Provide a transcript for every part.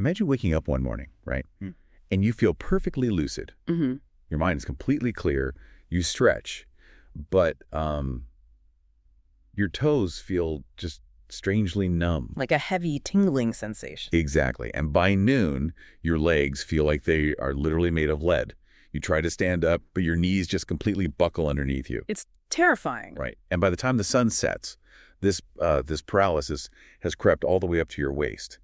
Imagine waking up one morning, right? And you feel perfectly lucid. Your mind is completely clear. You stretch, but your toes feel just strangely numb. Like a heavy tingling sensation. Exactly. And by noon, your legs feel like they are literally made of lead. You try to stand up, but your knees just completely buckle underneath you. It's terrifying. Right. And by the time the sun sets, this paralysis has crept all the way up to your waist.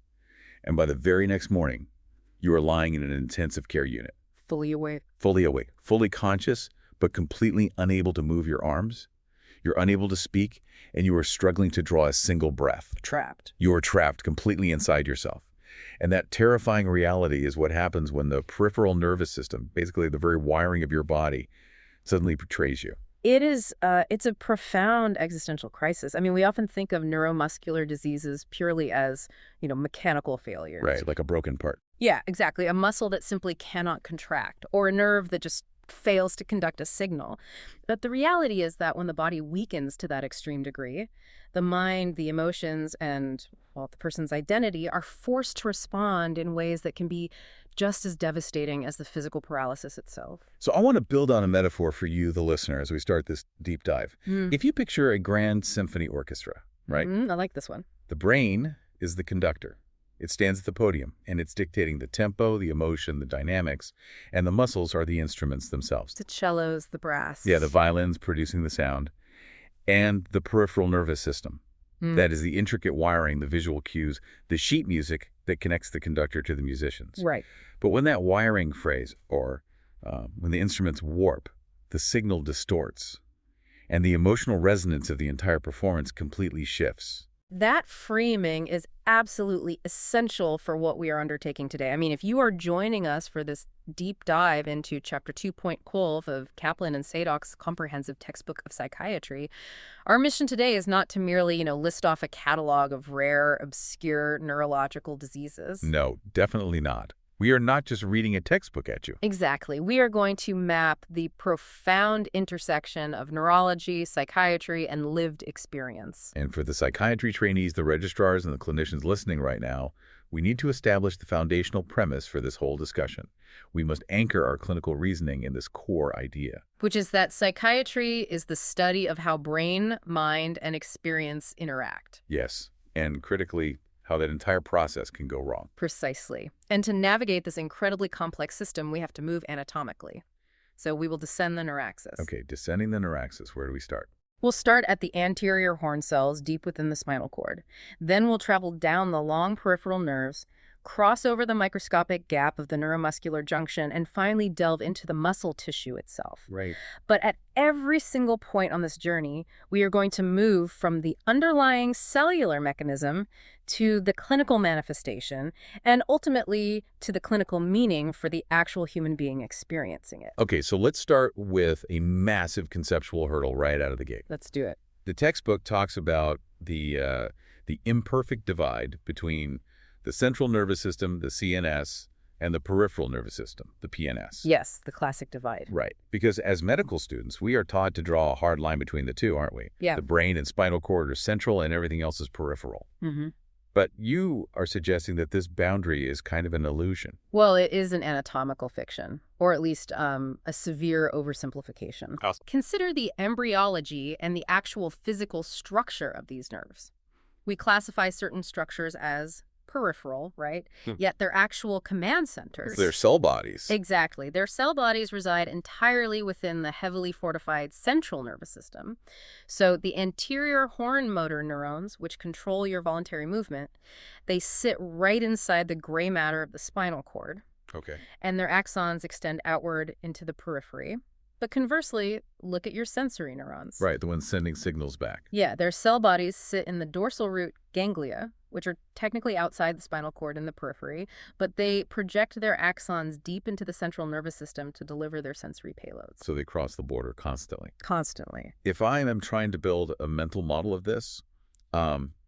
And by the very next morning, you are lying in an intensive care unit. Fully awake. Fully awake. Fully conscious, but completely unable to move your arms. You're unable to speak, and you are struggling to draw a single breath. Trapped. You are trapped completely inside yourself. And that terrifying reality is what happens when the peripheral nervous system, basically the very wiring of your body, suddenly betrays you. It's a profound existential crisis. I mean, we often think of neuromuscular diseases purely as, mechanical failures. Right, like a broken part. Yeah, exactly. A muscle that simply cannot contract, or a nerve that just fails to conduct a signal. But the reality is that when the body weakens to that extreme degree, the mind, the emotions, and, the person's identity are forced to respond in ways that can be just as devastating as the physical paralysis itself. So I want to build on a metaphor for you, the listener, as we start this deep dive. If you picture a grand symphony orchestra, right? I like this one. The brain is the conductor. It stands at the podium, and it's dictating the tempo, the emotion, the dynamics, and the muscles are the instruments themselves. The cellos, the brass. Yeah, the violins producing the sound, and the peripheral nervous system. That is the intricate wiring, the visual cues, the sheet music that connects the conductor to the musicians. Right. But when that wiring phrase, or when the instruments warp, the signal distorts, and the emotional resonance of the entire performance completely shifts. That framing is absolutely essential for what we are undertaking today. I mean, if you are joining us for this deep dive into Chapter 2.12 of Kaplan and Sadok's comprehensive textbook of psychiatry, our mission today is not to merely, list off a catalog of rare, obscure neurological diseases. No, definitely not. We are not just reading a textbook at you. Exactly. We are going to map the profound intersection of neurology, psychiatry, and lived experience. And for the psychiatry trainees, the registrars, and the clinicians listening right now, we need to establish the foundational premise for this whole discussion. We must anchor our clinical reasoning in this core idea. Which is that psychiatry is the study of how brain, mind, and experience interact. Yes, and critically, how that entire process can go wrong. Precisely. And to navigate this incredibly complex system, we have to move anatomically. So we will descend the neuraxis. Okay, descending the neuraxis, where do we start? We'll start at the anterior horn cells deep within the spinal cord. Then we'll travel down the long peripheral nerves, cross over the microscopic gap of the neuromuscular junction, and finally delve into the muscle tissue itself. Right. But at every single point on this journey, we are going to move from the underlying cellular mechanism to the clinical manifestation, and ultimately to the clinical meaning for the actual human being experiencing it. Okay, so let's start with a massive conceptual hurdle right out of the gate. Let's do it. The textbook talks about the imperfect divide between the central nervous system, the CNS, and the peripheral nervous system, the PNS. Yes, the classic divide. Right. Because as medical students, we are taught to draw a hard line between the two, aren't we? Yeah. The brain and spinal cord are central and everything else is peripheral. But you are suggesting that this boundary is kind of an illusion. Well, it is an anatomical fiction, or at least a severe oversimplification. Awesome. Consider the embryology and the actual physical structure of these nerves. We classify certain structures as peripheral, right? Yet their actual command centers. They're cell bodies. Exactly. Their cell bodies reside entirely within the heavily fortified central nervous system. So the anterior horn motor neurons, which control your voluntary movement, they sit right inside the gray matter of the spinal cord. Okay. And their axons extend outward into the periphery. But conversely, look at your sensory neurons. Right, the ones sending signals back. Yeah, their cell bodies sit in the dorsal root ganglia, which are technically outside the spinal cord in the periphery, but they project their axons deep into the central nervous system to deliver their sensory payloads. So they cross the border constantly. Constantly. If I am trying to build a mental model of this,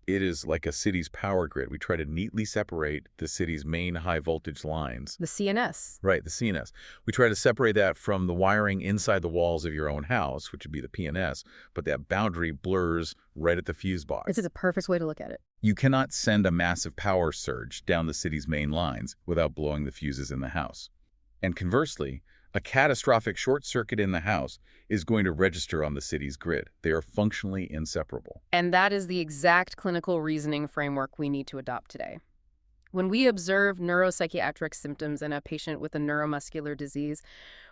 It is like a city's power grid. We try to neatly separate the city's main high-voltage lines. The CNS. Right, the CNS. We try to separate that from the wiring inside the walls of your own house, which would be the PNS, but that boundary blurs right at the fuse box. This is a perfect way to look at it. You cannot send a massive power surge down the city's main lines without blowing the fuses in the house. And conversely, a catastrophic short circuit in the house is going to register on the city's grid. They are functionally inseparable. And that is the exact clinical reasoning framework we need to adopt today. When we observe neuropsychiatric symptoms in a patient with a neuromuscular disease,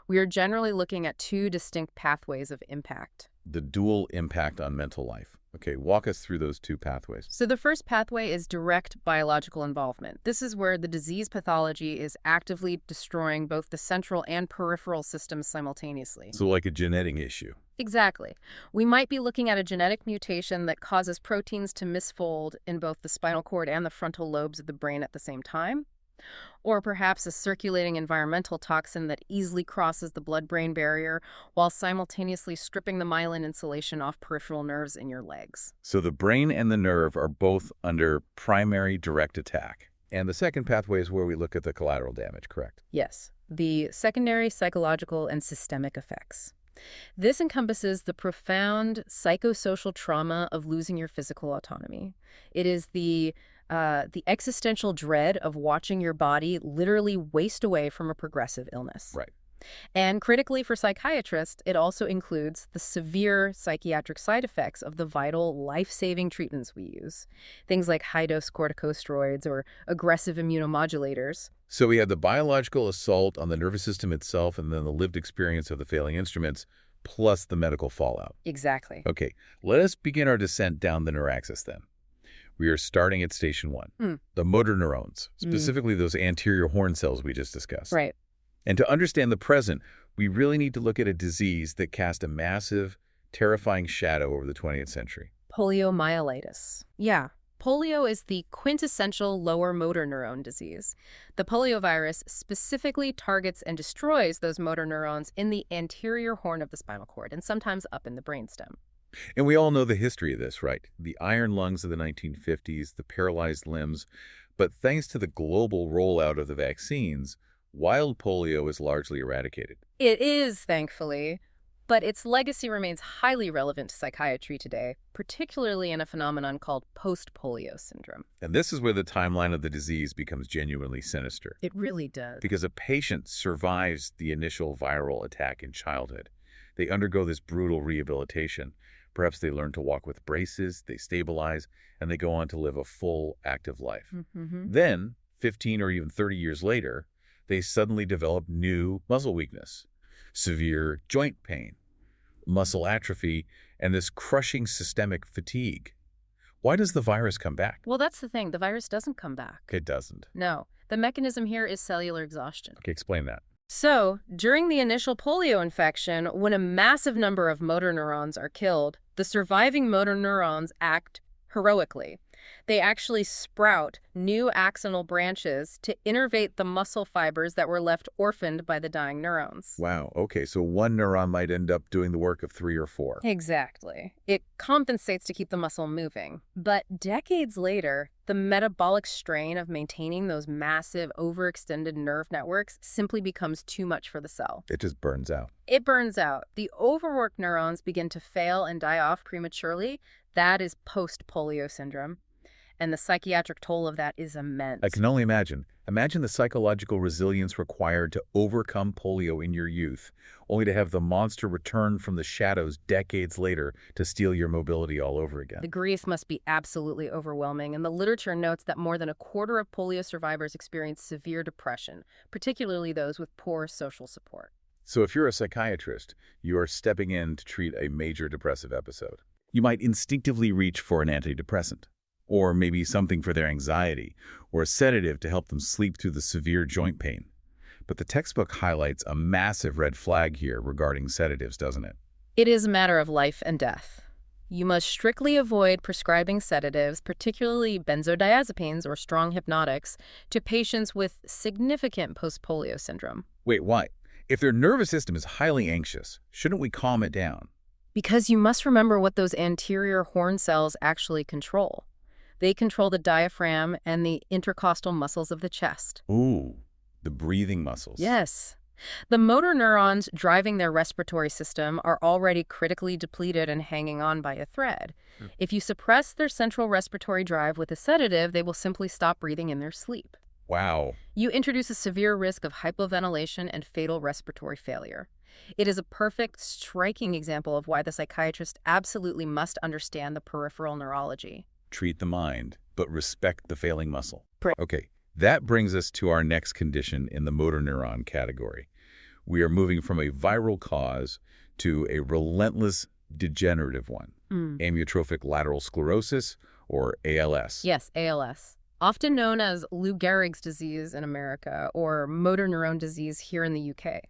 we are generally looking at two distinct pathways of impact. The dual impact on mental life. Okay, walk us through those two pathways. So the first pathway is direct biological involvement. This is where the disease pathology is actively destroying both the central and peripheral systems simultaneously. So like a genetic issue. Exactly. We might be looking at a genetic mutation that causes proteins to misfold in both the spinal cord and the frontal lobes of the brain at the same time. Or perhaps a circulating environmental toxin that easily crosses the blood-brain barrier while simultaneously stripping the myelin insulation off peripheral nerves in your legs. So the brain and the nerve are both under primary direct attack. And the second pathway is where we look at the collateral damage, correct? Yes, the secondary psychological and systemic effects. This encompasses the profound psychosocial trauma of losing your physical autonomy. It is the existential dread of watching your body literally waste away from a progressive illness. Right. And critically for psychiatrists, it also includes the severe psychiatric side effects of the vital, life-saving treatments we use. Things like high-dose corticosteroids or aggressive immunomodulators. So we have the biological assault on the nervous system itself and then the lived experience of the failing instruments, plus the medical fallout. Exactly. Okay, let us begin our descent down the neuraxis then. We are starting at station 1, the motor neurons, specifically those anterior horn cells we just discussed. Right. And to understand the present, we really need to look at a disease that cast a massive, terrifying shadow over the 20th century. Poliomyelitis. Yeah. Polio is the quintessential lower motor neuron disease. The poliovirus specifically targets and destroys those motor neurons in the anterior horn of the spinal cord and sometimes up in the brainstem. And we all know the history of this, right? The iron lungs of the 1950s, the paralyzed limbs. But thanks to the global rollout of the vaccines, wild polio is largely eradicated. It is, thankfully. But its legacy remains highly relevant to psychiatry today, particularly in a phenomenon called post-polio syndrome. And this is where the timeline of the disease becomes genuinely sinister. It really does. Because a patient survives the initial viral attack in childhood. They undergo this brutal rehabilitation. Perhaps they learn to walk with braces, they stabilize, and they go on to live a full, active life. Then, 15 or even 30 years later, they suddenly develop new muscle weakness, severe joint pain, muscle atrophy, and this crushing systemic fatigue. Why does the virus come back? Well, that's the thing. The virus doesn't come back. It doesn't. No. The mechanism here is cellular exhaustion. Okay, explain that. So, during the initial polio infection, when a massive number of motor neurons are killed, the surviving motor neurons act heroically. They actually sprout new axonal branches to innervate the muscle fibers that were left orphaned by the dying neurons. Wow, okay, so one neuron might end up doing the work of 3 or 4. Exactly. It compensates to keep the muscle moving. But decades later, the metabolic strain of maintaining those massive, overextended nerve networks simply becomes too much for the cell. It just burns out. It burns out. The overworked neurons begin to fail and die off prematurely. That is post-polio syndrome. And the psychiatric toll of that is immense. I can only imagine. Imagine the psychological resilience required to overcome polio in your youth, only to have the monster return from the shadows decades later to steal your mobility all over again. The grief must be absolutely overwhelming, and the literature notes that more than a quarter of polio survivors experience severe depression, particularly those with poor social support. So if you're a psychiatrist, you are stepping in to treat a major depressive episode. You might instinctively reach for an antidepressant, or maybe something for their anxiety, or a sedative to help them sleep through the severe joint pain. But the textbook highlights a massive red flag here regarding sedatives, doesn't it? It is a matter of life and death. You must strictly avoid prescribing sedatives, particularly benzodiazepines or strong hypnotics, to patients with significant post-polio syndrome. Wait, why? If their nervous system is highly anxious, shouldn't we calm it down? Because you must remember what those anterior horn cells actually control. They control the diaphragm and the intercostal muscles of the chest. Ooh, the breathing muscles. Yes. The motor neurons driving their respiratory system are already critically depleted and hanging on by a thread. If you suppress their central respiratory drive with a sedative, they will simply stop breathing in their sleep. Wow. You introduce a severe risk of hypoventilation and fatal respiratory failure. It is a perfect, striking example of why the psychiatrist absolutely must understand the peripheral neurology. Treat the mind, but respect the failing muscle. Right. Okay, that brings us to our next condition in the motor neuron category. We are moving from a viral cause to a relentless degenerative one. Amyotrophic lateral sclerosis, or ALS. Yes, ALS. Often known as Lou Gehrig's disease in America or motor neuron disease here in the UK.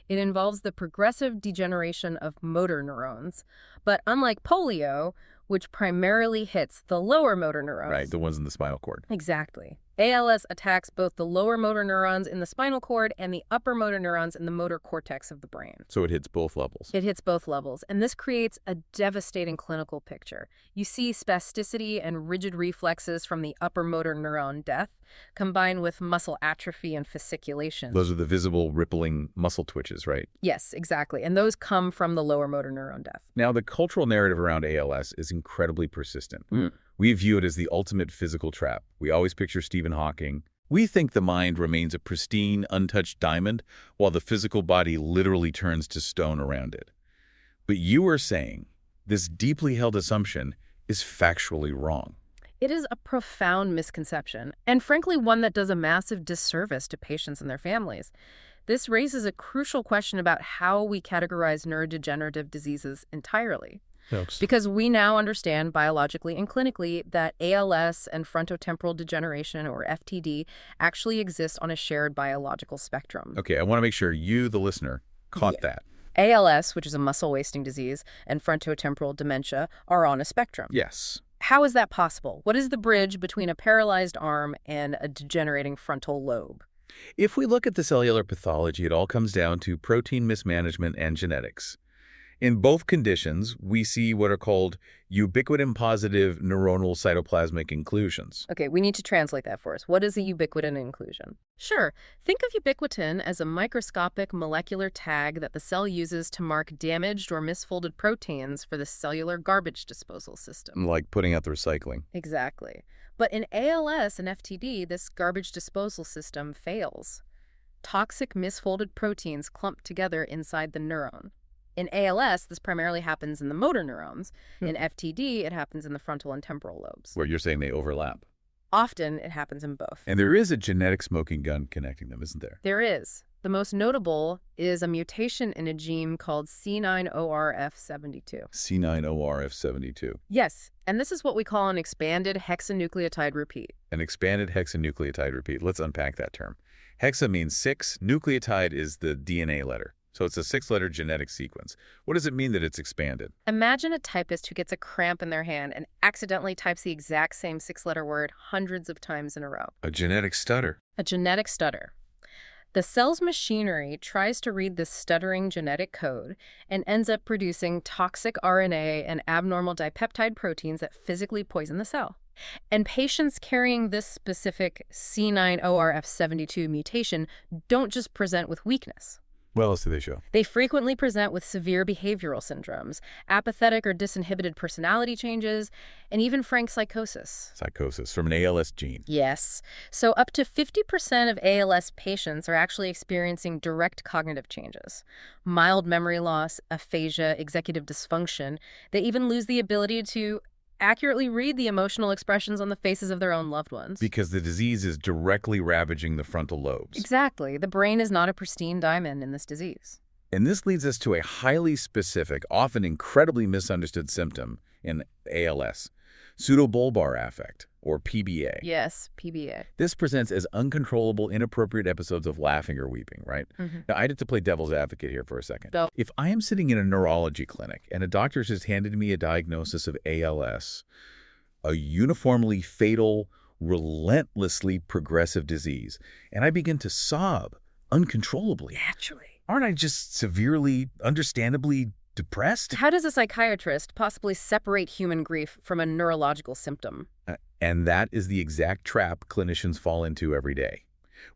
It involves the progressive degeneration of motor neurons. But unlike polio, which primarily hits the lower motor neurons. Right, the ones in the spinal cord. Exactly. ALS attacks both the lower motor neurons in the spinal cord and the upper motor neurons in the motor cortex of the brain. So it hits both levels. It hits both levels, and this creates a devastating clinical picture. You see spasticity and rigid reflexes from the upper motor neuron death, combined with muscle atrophy and fasciculation. Those are the visible rippling muscle twitches, right? Yes, exactly, and those come from the lower motor neuron death. Now, the cultural narrative around ALS is incredibly persistent. We view it as the ultimate physical trap. We always picture Stephen Hawking. We think the mind remains a pristine, untouched diamond, while the physical body literally turns to stone around it. But you are saying this deeply held assumption is factually wrong. It is a profound misconception, and frankly one that does a massive disservice to patients and their families. This raises a crucial question about how we categorize neurodegenerative diseases entirely. Because we now understand biologically and clinically that ALS and frontotemporal degeneration, or FTD, actually exist on a shared biological spectrum. Okay, I want to make sure you, the listener, caught that. ALS, which is a muscle wasting disease, and frontotemporal dementia are on a spectrum. Yes. How is that possible? What is the bridge between a paralyzed arm and a degenerating frontal lobe? If we look at the cellular pathology, it all comes down to protein mismanagement and genetics. In both conditions, we see what are called ubiquitin-positive neuronal cytoplasmic inclusions. Okay, we need to translate that for us. What is a ubiquitin inclusion? Sure. Think of ubiquitin as a microscopic molecular tag that the cell uses to mark damaged or misfolded proteins for the cellular garbage disposal system. Like putting out the recycling. Exactly. But in ALS and FTD, this garbage disposal system fails. Toxic misfolded proteins clump together inside the neuron. In ALS, this primarily happens in the motor neurons. In FTD, it happens in the frontal and temporal lobes. Where you're saying they overlap. Often, it happens in both. And there is a genetic smoking gun connecting them, isn't there? There is. The most notable is a mutation in a gene called C9orf72. C9orf72. Yes, and this is what we call an expanded hexanucleotide repeat. An expanded hexanucleotide repeat. Let's unpack that term. Hexa means 6. Nucleotide is the DNA letter. So it's a 6-letter genetic sequence. What does it mean that it's expanded? Imagine a typist who gets a cramp in their hand and accidentally types the exact same 6-letter word hundreds of times in a row. A genetic stutter. A genetic stutter. The cell's machinery tries to read this stuttering genetic code and ends up producing toxic RNA and abnormal dipeptide proteins that physically poison the cell. And patients carrying this specific C9orf72 mutation don't just present with weakness. What else do they show? They frequently present with severe behavioral syndromes, apathetic or disinhibited personality changes, and even frank psychosis. Psychosis from an ALS gene. Yes. So up to 50% of ALS patients are actually experiencing direct cognitive changes. Mild memory loss, aphasia, executive dysfunction. They even lose the ability to accurately read the emotional expressions on the faces of their own loved ones. Because the disease is directly ravaging the frontal lobes. Exactly. The brain is not a pristine diamond in this disease. And this leads us to a highly specific, often incredibly misunderstood symptom in ALS, pseudobulbar affect, or PBA. Yes, PBA. This presents as uncontrollable, inappropriate episodes of laughing or weeping, right? Now, I get to play devil's advocate here for a second. Go. If I am sitting in a neurology clinic and a doctor's just handed me a diagnosis of ALS, a uniformly fatal, relentlessly progressive disease, and I begin to sob uncontrollably, Naturally. aren't I just severely, understandably depressed? How does a psychiatrist possibly separate human grief from a neurological symptom? And that is the exact trap clinicians fall into every day.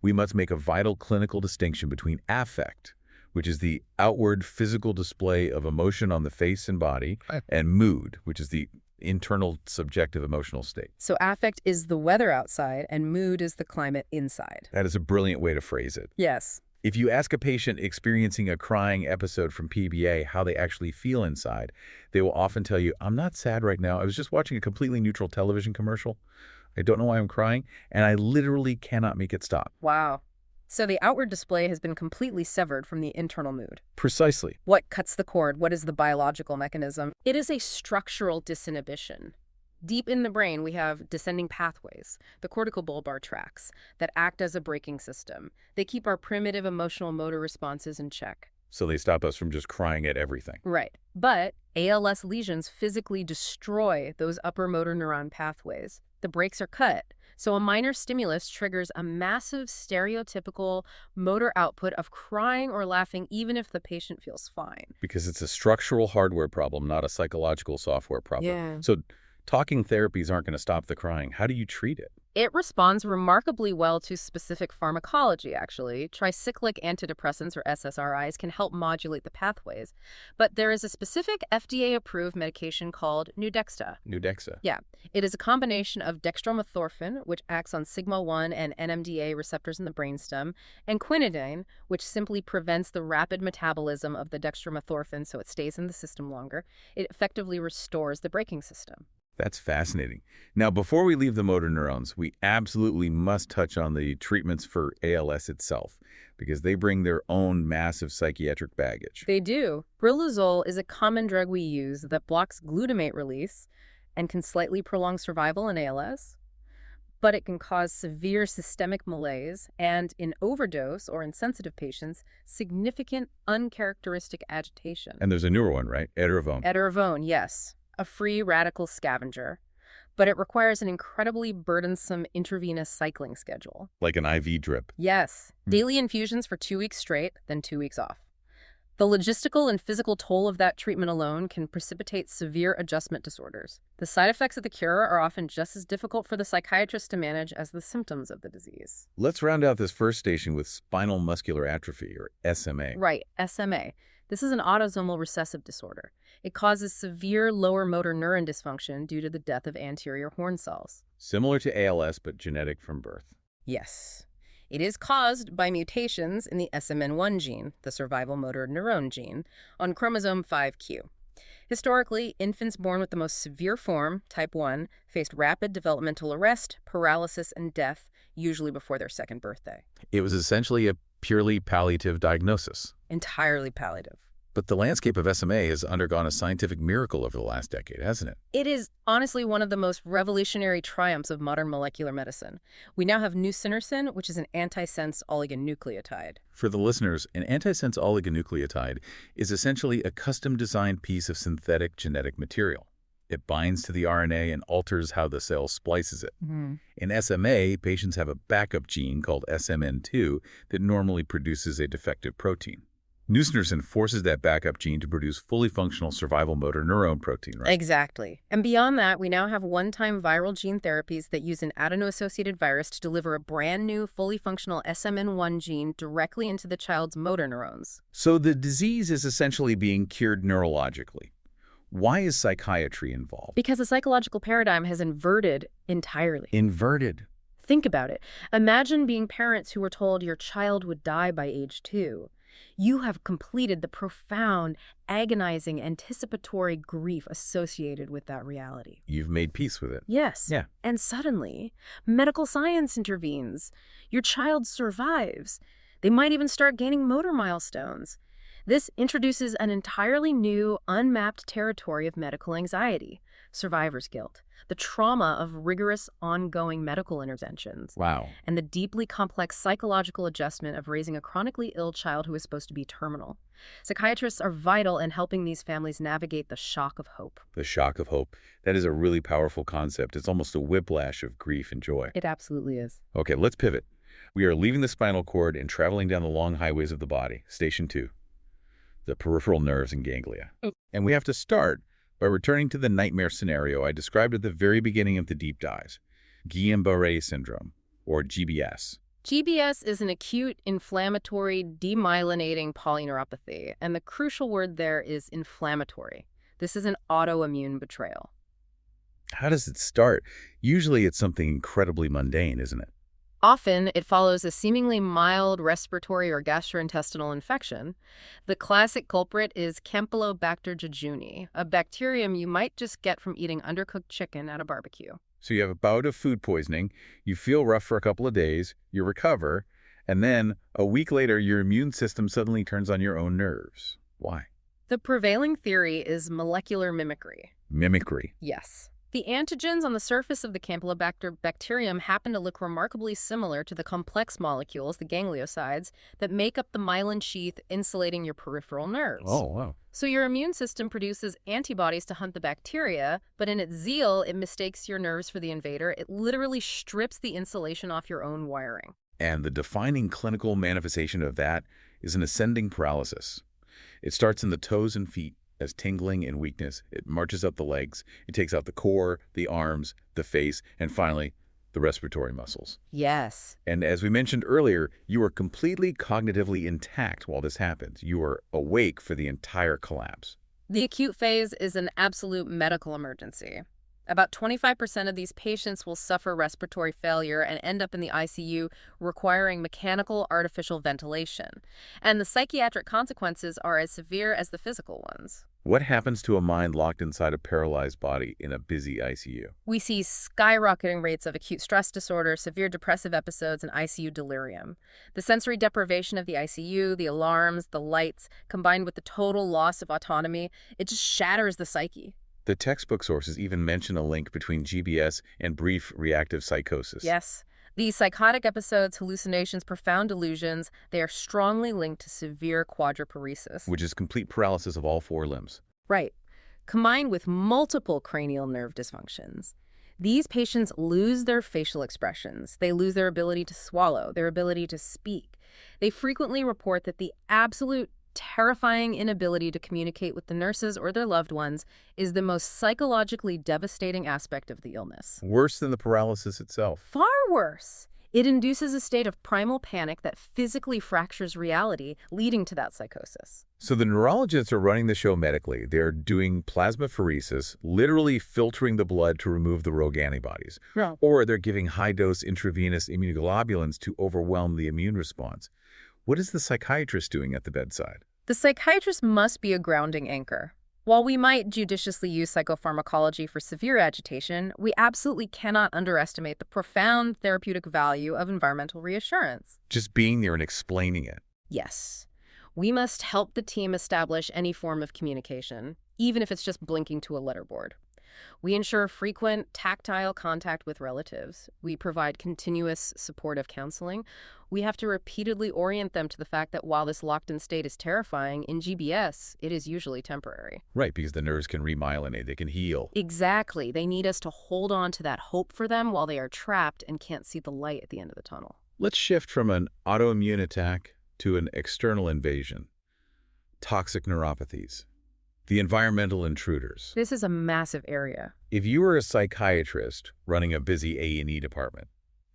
We must make a vital clinical distinction between affect, which is the outward physical display of emotion on the face and body, Right. and mood, which is the internal subjective emotional state. So affect is the weather outside and mood is the climate inside. That is a brilliant way to phrase it. Yes. If you ask a patient experiencing a crying episode from PBA how they actually feel inside, they will often tell you, I'm not sad right now. I was just watching a completely neutral television commercial. I don't know why I'm crying, and I literally cannot make it stop. Wow. So the outward display has been completely severed from the internal mood. Precisely. What cuts the cord? What is the biological mechanism? It is a structural disinhibition. Deep in the brain, we have descending pathways, the cortical bulbar tracts, that act as a braking system. They keep our primitive emotional motor responses in check. So they stop us from just crying at everything. Right. But ALS lesions physically destroy those upper motor neuron pathways. The brakes are cut. So a minor stimulus triggers a massive stereotypical motor output of crying or laughing even if the patient feels fine. Because it's a structural hardware problem, not a psychological software problem. Yeah. So talking therapies aren't going to stop the crying. How do you treat it? It responds remarkably well to specific pharmacology, actually. Tricyclic antidepressants, or SSRIs, can help modulate the pathways. But there is a specific FDA-approved medication called Nuedexta. Nuedexta. Yeah. It is a combination of dextromethorphan, which acts on sigma-1 and NMDA receptors in the brainstem, and quinidine, which simply prevents the rapid metabolism of the dextromethorphan so it stays in the system longer. It effectively restores the braking system. That's fascinating. Now, before we leave the motor neurons, we absolutely must touch on the treatments for ALS itself, because they bring their own massive psychiatric baggage. They do. Briluzole is a common drug we use that blocks glutamate release and can slightly prolong survival in ALS, but it can cause severe systemic malaise and, in overdose or in sensitive patients, significant uncharacteristic agitation. And there's a newer one, right? Edaravone. Edaravone, yes. A free radical scavenger, but it requires an incredibly burdensome intravenous cycling schedule. Like an IV drip. Yes, daily infusions for 2 weeks straight, then 2 weeks off. The logistical and physical toll of that treatment alone can precipitate severe adjustment disorders. The side effects of the cure are often just as difficult for the psychiatrist to manage as the symptoms of the disease. Let's round out this first station with spinal muscular atrophy, or SMA. Right, SMA. This is an autosomal recessive disorder. It causes severe lower motor neuron dysfunction due to the death of anterior horn cells. Similar to ALS, but genetic from birth. Yes. It is caused by mutations in the SMN1 gene, the survival motor neuron gene, on chromosome 5q. Historically, infants born with the most severe form, type 1, faced rapid developmental arrest, paralysis, and death, usually before their second birthday. It was essentially a purely palliative diagnosis. Entirely palliative. But the landscape of SMA has undergone a scientific miracle over the last decade, hasn't it? It is honestly one of the most revolutionary triumphs of modern molecular medicine. We now have nusinersen, which is an antisense oligonucleotide. For the listeners, an antisense oligonucleotide is essentially a custom-designed piece of synthetic genetic material. It binds to the RNA and alters how the cell splices it. In SMA, patients have a backup gene called SMN2 that normally produces a defective protein. Nusinersen forces that backup gene to produce fully functional survival motor neuron protein, right? Exactly. And beyond that, we now have one-time viral gene therapies that use an adeno-associated virus to deliver a brand new, fully functional SMN1 gene directly into the child's motor neurons. So the disease is essentially being cured neurologically. Why is psychiatry involved? Because the psychological paradigm has inverted entirely. Inverted. Think about it. Imagine being parents who were told your child would die by age 2. You have completed the profound, agonizing, anticipatory grief associated with that reality. You've made peace with it. Yes. Yeah. And suddenly, medical science intervenes. Your child survives. They might even start gaining motor milestones. This introduces an entirely new, unmapped territory of medical anxiety, survivor's guilt, the trauma of rigorous, ongoing medical interventions, Wow. and the deeply complex psychological adjustment of raising a chronically ill child who is supposed to be terminal. Psychiatrists are vital in helping these families navigate the shock of hope. The shock of hope. That is a really powerful concept. It's almost a whiplash of grief and joy. It absolutely is. Okay, let's pivot. We are leaving the spinal cord and traveling down the long highways of the body. Station 2. The peripheral nerves and ganglia. And we have to start by returning to the nightmare scenario I described at the very beginning of the deep dives. Guillain-Barré syndrome, or GBS. GBS is an acute inflammatory demyelinating polyneuropathy, and the crucial word there is inflammatory. This is an autoimmune betrayal. How does it start? Usually it's something incredibly mundane, isn't it? Often, it follows a seemingly mild respiratory or gastrointestinal infection. The classic culprit is Campylobacter jejuni, a bacterium you might just get from eating undercooked chicken at a barbecue. So you have a bout of food poisoning, you feel rough for a couple of days, you recover, and then a week later your immune system suddenly turns on your own nerves. Why? The prevailing theory is molecular mimicry. Mimicry. Yes. The antigens on the surface of the Campylobacter bacterium happen to look remarkably similar to the complex molecules, the gangliosides, that make up the myelin sheath insulating your peripheral nerves. Oh, wow. So your immune system produces antibodies to hunt the bacteria, but in its zeal, it mistakes your nerves for the invader. It literally strips the insulation off your own wiring. And the defining clinical manifestation of that is an ascending paralysis. It starts in the toes and feet as tingling and weakness. It marches up the legs. It takes out the core, the arms, the face, and finally, the respiratory muscles. Yes. And as we mentioned earlier, you are completely cognitively intact while this happens. You are awake for the entire collapse. The acute phase is an absolute medical emergency. About 25% of these patients will suffer respiratory failure and end up in the ICU requiring mechanical artificial ventilation. And the psychiatric consequences are as severe as the physical ones. What happens to a mind locked inside a paralyzed body in a busy ICU? We see skyrocketing rates of acute stress disorder, severe depressive episodes, and ICU delirium. The sensory deprivation of the ICU, the alarms, the lights, combined with the total loss of autonomy, it just shatters the psyche. The textbook sources even mention a link between GBS and brief reactive psychosis. Yes. These psychotic episodes, hallucinations, profound delusions, they are strongly linked to severe quadriparesis. Which is complete paralysis of all four limbs. Right. Combined with multiple cranial nerve dysfunctions. These patients lose their facial expressions. They lose their ability to swallow, their ability to speak. They frequently report that the absolute terrifying inability to communicate with the nurses or their loved ones is the most psychologically devastating aspect of the illness. Worse than the paralysis itself. Far worse. It induces a state of primal panic that physically fractures reality, leading to that psychosis. So the neurologists are running the show medically. They're doing plasmapheresis, literally filtering the blood to remove the rogue antibodies. Yeah. Or they're giving high-dose intravenous immunoglobulins to overwhelm the immune response. What is the psychiatrist doing at the bedside? The psychiatrist must be a grounding anchor. While we might judiciously use psychopharmacology for severe agitation, we absolutely cannot underestimate the profound therapeutic value of environmental reassurance. Just being there and explaining it. Yes. We must help the team establish any form of communication, even if it's just blinking to a letterboard. We ensure frequent tactile contact with relatives. We provide continuous supportive counseling. We have to repeatedly orient them to the fact that while this locked-in state is terrifying, in GBS, it is usually temporary. Right, because the nerves can remyelinate, they can heal. Exactly. They need us to hold on to that hope for them while they are trapped and can't see the light at the end of the tunnel. Let's shift from an autoimmune attack to an external invasion. Toxic neuropathies. The environmental intruders. This is a massive area. If you were a psychiatrist running a busy A&E department,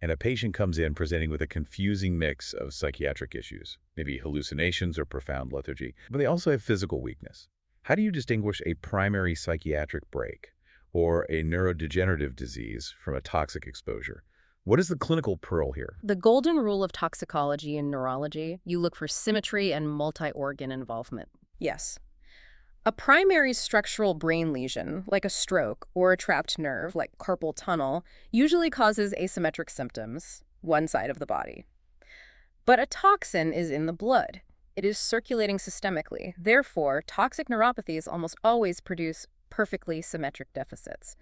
and a patient comes in presenting with a confusing mix of psychiatric issues, maybe hallucinations or profound lethargy, but they also have physical weakness, how do you distinguish a primary psychiatric break or a neurodegenerative disease from a toxic exposure? What is the clinical pearl here? The golden rule of toxicology in neurology, you look for symmetry and multi-organ involvement. Yes. A primary structural brain lesion, like a stroke, or a trapped nerve, like carpal tunnel, usually causes asymmetric symptoms, one side of the body. But a toxin is in the blood. It is circulating systemically. Therefore, toxic neuropathies almost always produce perfectly symmetric deficits.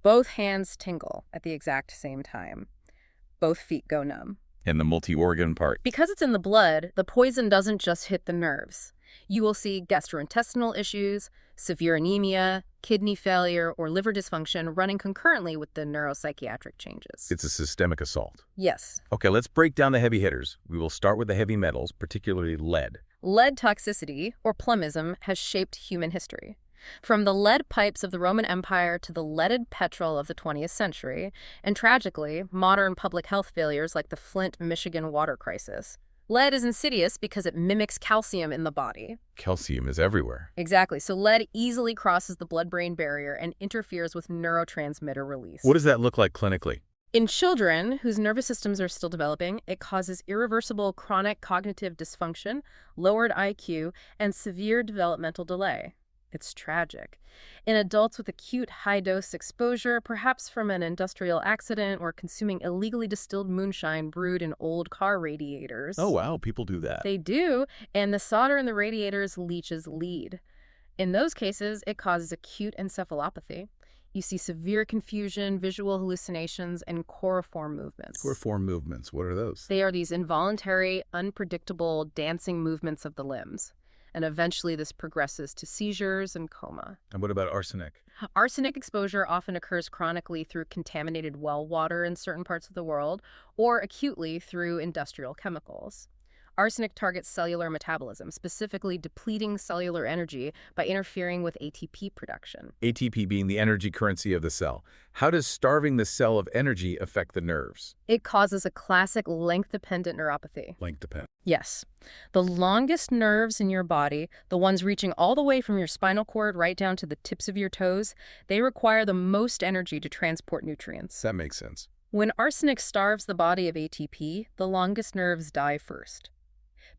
Both hands tingle at the exact same time. Both feet go numb. And the multi-organ part. Because it's in the blood, the poison doesn't just hit the nerves. You will see gastrointestinal issues, severe anemia, kidney failure, or liver dysfunction running concurrently with the neuropsychiatric changes. It's a systemic assault. Yes. Okay, let's break down the heavy hitters. We will start with the heavy metals, particularly lead. Lead toxicity, or plumbism, has shaped human history. From the lead pipes of the Roman Empire to the leaded petrol of the 20th century, and tragically, modern public health failures like the Flint, Michigan water crisis. Lead is insidious because it mimics calcium in the body. Calcium is everywhere. Exactly. So lead easily crosses the blood-brain barrier and interferes with neurotransmitter release. What does that look like clinically? In children whose nervous systems are still developing, it causes irreversible chronic cognitive dysfunction, lowered IQ, and severe developmental delay. It's tragic. In adults with acute high-dose exposure, perhaps from an industrial accident or consuming illegally distilled moonshine brewed in old car radiators. Oh, wow, people do that. They do, and the solder in the radiators leaches lead. In those cases, it causes acute encephalopathy. You see severe confusion, visual hallucinations, and coriform movements. Coriform movements, what are those? They are these involuntary, unpredictable dancing movements of the limbs. And eventually this progresses to seizures and coma. And what about arsenic? Arsenic exposure often occurs chronically through contaminated well water in certain parts of the world, or acutely through industrial chemicals. Arsenic targets cellular metabolism, specifically depleting cellular energy by interfering with ATP production. ATP being the energy currency of the cell. How does starving the cell of energy affect the nerves? It causes a classic length-dependent neuropathy. Length dependent. Yes. The longest nerves in your body, the ones reaching all the way from your spinal cord right down to the tips of your toes, they require the most energy to transport nutrients. That makes sense. When arsenic starves the body of ATP, the longest nerves die first.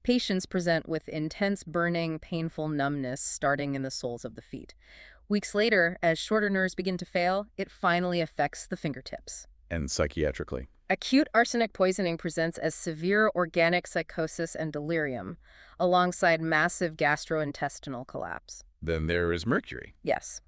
Patients present with intense burning, painful numbness starting in the soles of the feet. Weeks later, as shorter nerves begin to fail, it finally affects the fingertips. And psychiatrically? Acute arsenic poisoning presents as severe organic psychosis and delirium, alongside massive gastrointestinal collapse. Then there is mercury. Yes.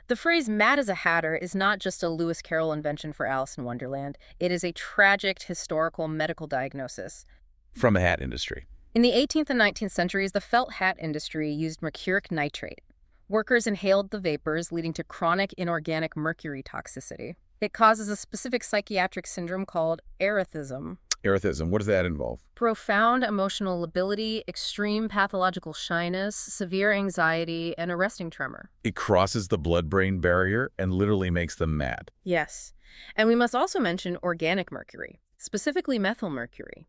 The phrase mad as a hatter is not just a Lewis Carroll invention for Alice in Wonderland. It is a tragic historical medical diagnosis. From the hat industry. In the 18th and 19th centuries, the felt hat industry used mercuric nitrate. Workers inhaled the vapors, leading to chronic inorganic mercury toxicity. It causes a specific psychiatric syndrome called erethism. Erethism, what does that involve? Profound emotional lability, extreme pathological shyness, severe anxiety, and a resting tremor. It crosses the blood-brain barrier and literally makes them mad. Yes. And we must also mention organic mercury, specifically methylmercury.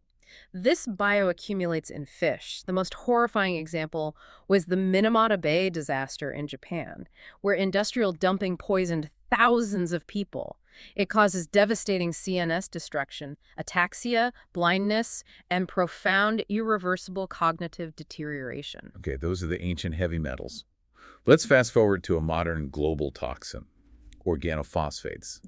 This bioaccumulates in fish. The most horrifying example was the Minamata Bay disaster in Japan, where industrial dumping poisoned thousands of people. It causes devastating CNS destruction, ataxia, blindness, and profound, irreversible cognitive deterioration. Okay, those are the ancient heavy metals. Let's fast forward to a modern global toxin, organophosphates.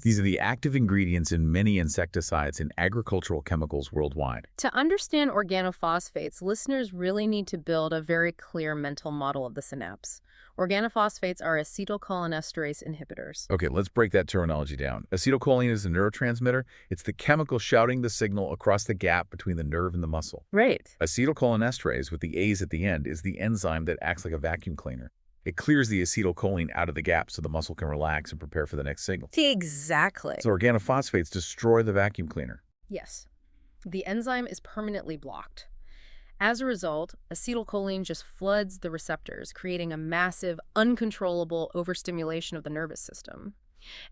These are the active ingredients in many insecticides and agricultural chemicals worldwide. To understand organophosphates, listeners really need to build a very clear mental model of the synapse. Organophosphates are acetylcholinesterase inhibitors. Okay, let's break that terminology down. Acetylcholine is a neurotransmitter. It's the chemical shouting the signal across the gap between the nerve and the muscle. Right. Acetylcholinesterase, with the A's at the end, is the enzyme that acts like a vacuum cleaner. It clears the acetylcholine out of the gap so the muscle can relax and prepare for the next signal. Exactly. So organophosphates destroy the vacuum cleaner. Yes. The enzyme is permanently blocked. As a result, acetylcholine just floods the receptors, creating a massive, uncontrollable overstimulation of the nervous system.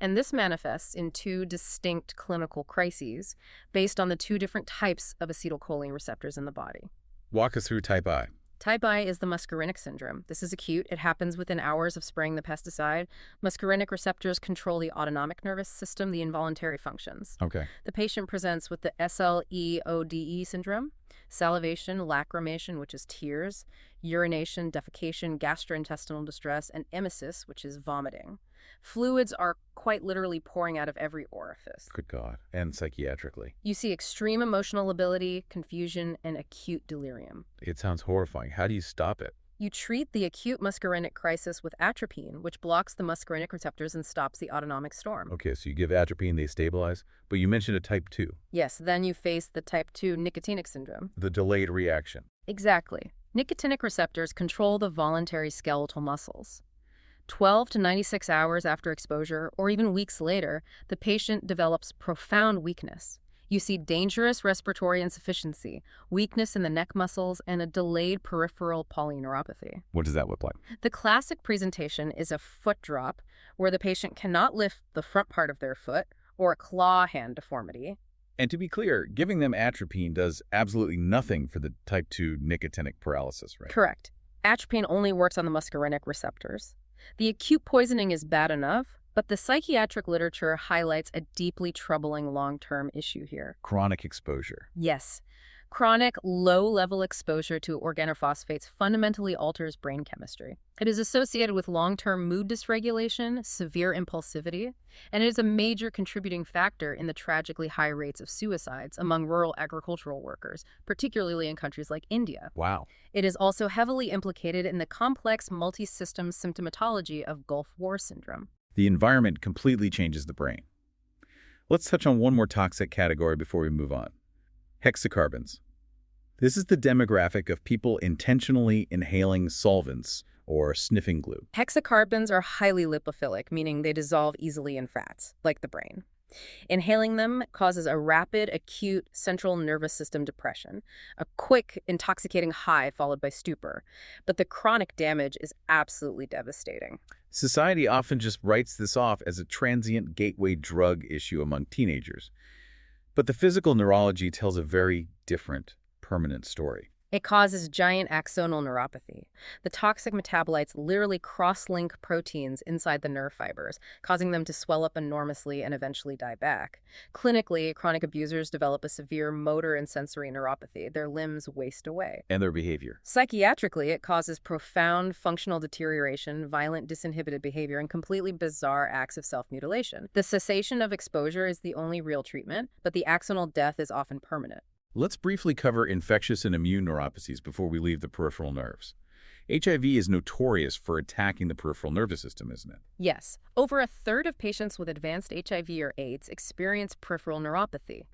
And this manifests in two distinct clinical crises based on the two different types of acetylcholine receptors in the body. Walk us through type I. Type I is the muscarinic syndrome. This is acute. It happens within hours of spraying the pesticide. Muscarinic receptors control the autonomic nervous system, the involuntary functions. Okay. The patient presents with the SLEODE syndrome, salivation, lacrimation, which is tears, urination, defecation, gastrointestinal distress, and emesis, which is vomiting. Fluids are quite literally pouring out of every orifice. Good God. And psychiatrically. You see extreme emotional lability, confusion, and acute delirium. It sounds horrifying. How do you stop it? You treat the acute muscarinic crisis with atropine, which blocks the muscarinic receptors and stops the autonomic storm. Okay, so you give atropine, they stabilize, but you mentioned a type 2. Yes, then you face the type 2 nicotinic syndrome. The delayed reaction. Exactly. Nicotinic receptors control the voluntary skeletal muscles. 12 to 96 hours after exposure, or even weeks later, the patient develops profound weakness. You see dangerous respiratory insufficiency, weakness in the neck muscles, and a delayed peripheral polyneuropathy. What does that look like? The classic presentation is a foot drop, where the patient cannot lift the front part of their foot, or a claw hand deformity. And to be clear, giving them atropine does absolutely nothing for the type 2 nicotinic paralysis, right? Correct. Atropine only works on the muscarinic receptors. The acute poisoning is bad enough, but the psychiatric literature highlights a deeply troubling long-term issue here. Chronic exposure. Yes. Chronic, low-level exposure to organophosphates fundamentally alters brain chemistry. It is associated with long-term mood dysregulation, severe impulsivity, and it is a major contributing factor in the tragically high rates of suicides among rural agricultural workers, particularly in countries like India. Wow. It is also heavily implicated in the complex multi-system symptomatology of Gulf War syndrome. The environment completely changes the brain. Let's touch on one more toxic category before we move on. Hexacarbons. This is the demographic of people intentionally inhaling solvents or sniffing glue. Hexacarbons are highly lipophilic, meaning they dissolve easily in fats, like the brain. Inhaling them causes a rapid, acute central nervous system depression, a quick, intoxicating high followed by stupor. But the chronic damage is absolutely devastating. Society often just writes this off as a transient gateway drug issue among teenagers. But the physical neurology tells a very different, permanent story. It causes giant axonal neuropathy. The toxic metabolites literally cross-link proteins inside the nerve fibers, causing them to swell up enormously and eventually die back. Clinically, chronic abusers develop a severe motor and sensory neuropathy. Their limbs waste away. And their behavior. Psychiatrically, it causes profound functional deterioration, violent disinhibited behavior, and completely bizarre acts of self-mutilation. The cessation of exposure is the only real treatment, but the axonal death is often permanent. Let's briefly cover infectious and immune neuropathies before we leave the peripheral nerves. HIV is notorious for attacking the peripheral nervous system, isn't it? Yes. Over a third of patients with advanced HIV or AIDS experience peripheral neuropathy.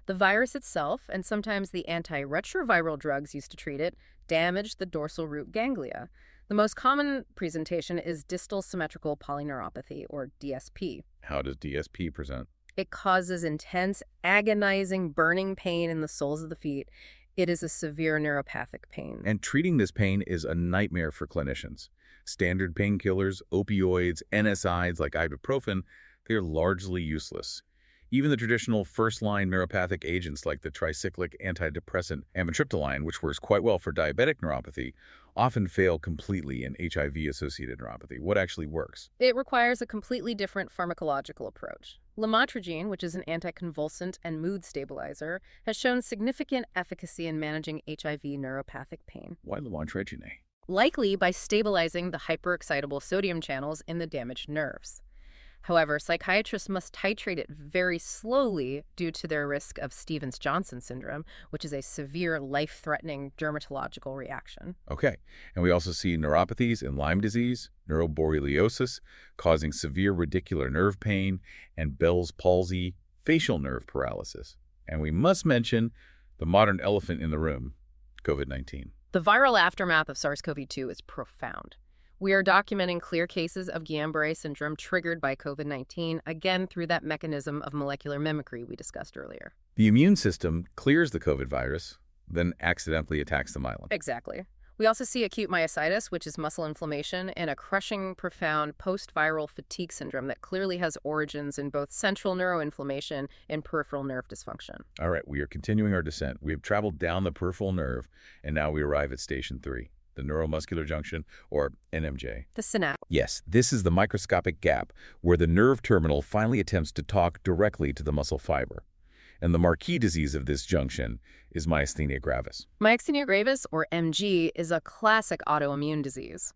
The virus itself, and sometimes the antiretroviral drugs used to treat it, damage the dorsal root ganglia. The most common presentation is distal symmetrical polyneuropathy, or DSP. How does DSP present? It causes intense, agonizing, burning pain in the soles of the feet. It is a severe neuropathic pain. And treating this pain is a nightmare for clinicians. Standard painkillers, opioids, NSAIDs like ibuprofen, they are largely useless. Even the traditional first-line neuropathic agents like the tricyclic antidepressant amitriptyline, which works quite well for diabetic neuropathy, often fail completely in HIV-associated neuropathy. What actually works? It requires a completely different pharmacological approach. Lamotrigine, which is an anticonvulsant and mood stabilizer, has shown significant efficacy in managing HIV neuropathic pain. Why lamotrigine? Likely by stabilizing the hyperexcitable sodium channels in the damaged nerves. However, psychiatrists must titrate it very slowly due to their risk of Stevens-Johnson syndrome, which is a severe, life-threatening dermatological reaction. Okay, and we also see neuropathies in Lyme disease, neuroborreliosis, causing severe radicular nerve pain, and Bell's palsy, facial nerve paralysis. And we must mention the modern elephant in the room, COVID-19. The viral aftermath of SARS-CoV-2 is profound. We are documenting clear cases of Guillain-Barré syndrome triggered by COVID-19, again through that mechanism of molecular mimicry we discussed earlier. The immune system clears the COVID virus, then accidentally attacks the myelin. Exactly. We also see acute myositis, which is muscle inflammation, and a crushing, profound post-viral fatigue syndrome that clearly has origins in both central neuroinflammation and peripheral nerve dysfunction. All right, we are continuing our descent. We have traveled down the peripheral nerve, and now we arrive at station 3. The neuromuscular junction, or NMJ. The synapse. Yes, this is the microscopic gap where the nerve terminal finally attempts to talk directly to the muscle fiber. And the marquee disease of this junction is myasthenia gravis. Myasthenia gravis, or MG, is a classic autoimmune disease.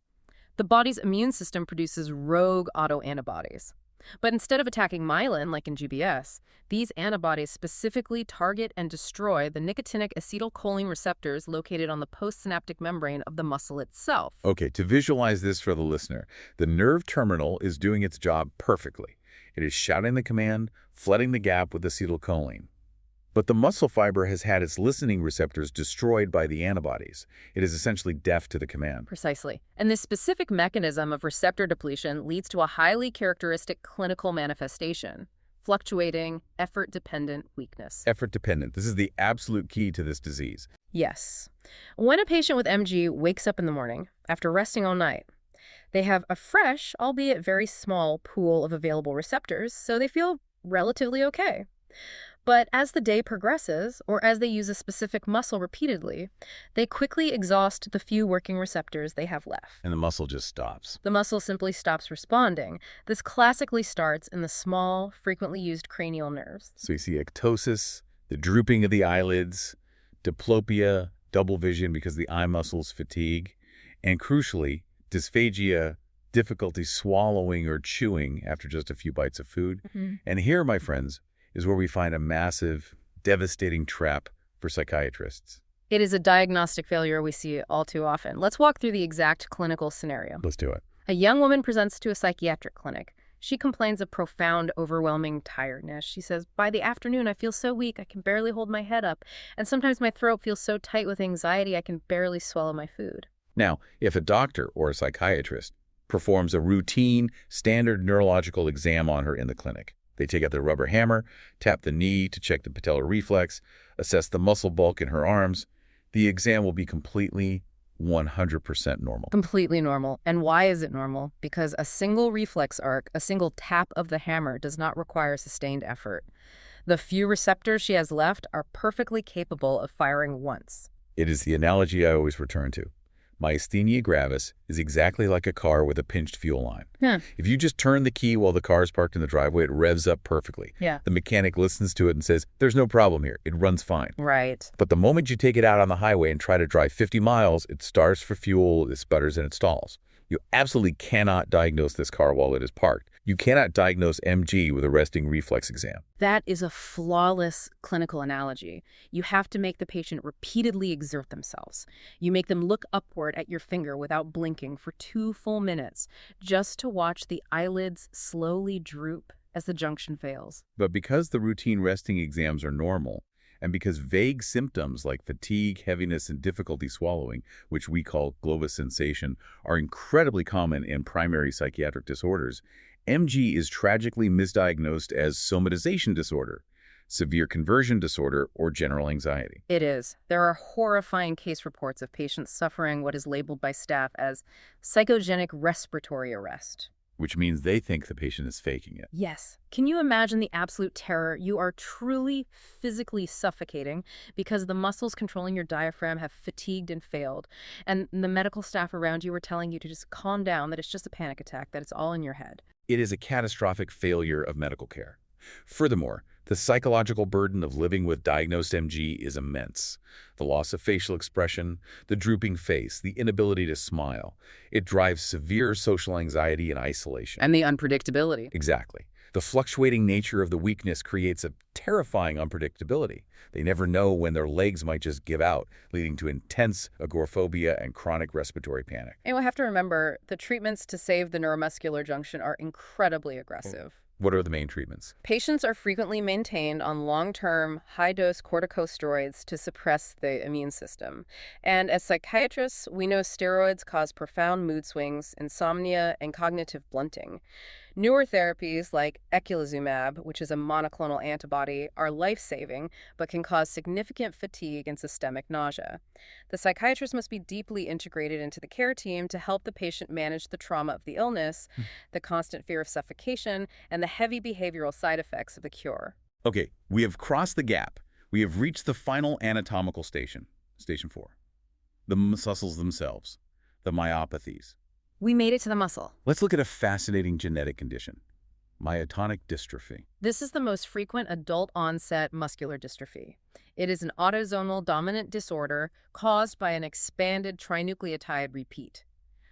The body's immune system produces rogue autoantibodies. But instead of attacking myelin, like in GBS, these antibodies specifically target and destroy the nicotinic acetylcholine receptors located on the postsynaptic membrane of the muscle itself. Okay, to visualize this for the listener, the nerve terminal is doing its job perfectly. It is shouting the command, flooding the gap with acetylcholine. But the muscle fiber has had its listening receptors destroyed by the antibodies. It is essentially deaf to the command. Precisely. And this specific mechanism of receptor depletion leads to a highly characteristic clinical manifestation: fluctuating, effort-dependent weakness. Effort-dependent. This is the absolute key to this disease. Yes. When a patient with MG wakes up in the morning after resting all night, they have a fresh, albeit very small, pool of available receptors, so they feel relatively okay. But as the day progresses, or as they use a specific muscle repeatedly, they quickly exhaust the few working receptors they have left. And the muscle just stops. The muscle simply stops responding. This classically starts in the small, frequently used cranial nerves. So you see ectosis, the drooping of the eyelids, diplopia, double vision because the eye muscles fatigue, and crucially, dysphagia, difficulty swallowing or chewing after just a few bites of food. And here, my friends, is where we find a massive, devastating trap for psychiatrists. It is a diagnostic failure we see all too often. Let's walk through the exact clinical scenario. Let's do it. A young woman presents to a psychiatric clinic. She complains of profound, overwhelming tiredness. She says, "By the afternoon, I feel so weak, I can barely hold my head up. And sometimes my throat feels so tight with anxiety, I can barely swallow my food." Now, if a doctor or a psychiatrist performs a routine, standard neurological exam on her in the clinic, they take out their rubber hammer, tap the knee to check the patellar reflex, assess the muscle bulk in her arms, the exam will be completely 100% normal. Completely normal. And why is it normal? Because a single reflex arc, a single tap of the hammer, does not require sustained effort. The few receptors she has left are perfectly capable of firing once. It is the analogy I always return to. Myasthenia gravis is exactly like a car with a pinched fuel line. If you just turn the key while the car is parked in the driveway, it revs up perfectly. The mechanic listens to it and says, "There's no problem here. It runs fine." Right. But the moment you take it out on the highway and try to drive 50 miles, it starts for fuel, it sputters, and it stalls. You absolutely cannot diagnose this car while it is parked. You cannot diagnose MG with a resting reflex exam. That is a flawless clinical analogy. You have to make the patient repeatedly exert themselves. You make them look upward at your finger without blinking for 2 full minutes, just to watch the eyelids slowly droop as the junction fails. But because the routine resting exams are normal, and because vague symptoms like fatigue, heaviness, and difficulty swallowing, which we call globus sensation, are incredibly common in primary psychiatric disorders, MG is tragically misdiagnosed as somatization disorder, severe conversion disorder, or general anxiety. It is. There are horrifying case reports of patients suffering what is labeled by staff as psychogenic respiratory arrest. Which means they think the patient is faking it. Yes. Can you imagine the absolute terror? You are truly physically suffocating because the muscles controlling your diaphragm have fatigued and failed. And the medical staff around you are telling you to just calm down, that it's just a panic attack, that it's all in your head. It is a catastrophic failure of medical care. Furthermore, the psychological burden of living with diagnosed MG is immense. The loss of facial expression, the drooping face, the inability to smile. It drives severe social anxiety and isolation. And the unpredictability. Exactly. The fluctuating nature of the weakness creates a terrifying unpredictability. They never know when their legs might just give out, leading to intense agoraphobia and chronic respiratory panic. And we'll have to remember, the treatments to save the neuromuscular junction are incredibly aggressive. What are the main treatments? Patients are frequently maintained on long-term, high-dose corticosteroids to suppress the immune system. And as psychiatrists, we know steroids cause profound mood swings, insomnia, and cognitive blunting. Newer therapies like eculizumab, which is a monoclonal antibody, are life-saving, but can cause significant fatigue and systemic nausea. The psychiatrist must be deeply integrated into the care team to help the patient manage the trauma of the illness, the constant fear of suffocation, and the heavy behavioral side effects of the cure. Okay, we have crossed the gap. We have reached the final anatomical station, station 4. The muscles themselves, the myopathies. We made it to the muscle. Let's look at a fascinating genetic condition, myotonic dystrophy. This is the most frequent adult-onset muscular dystrophy. It is an autosomal dominant disorder caused by an expanded trinucleotide repeat.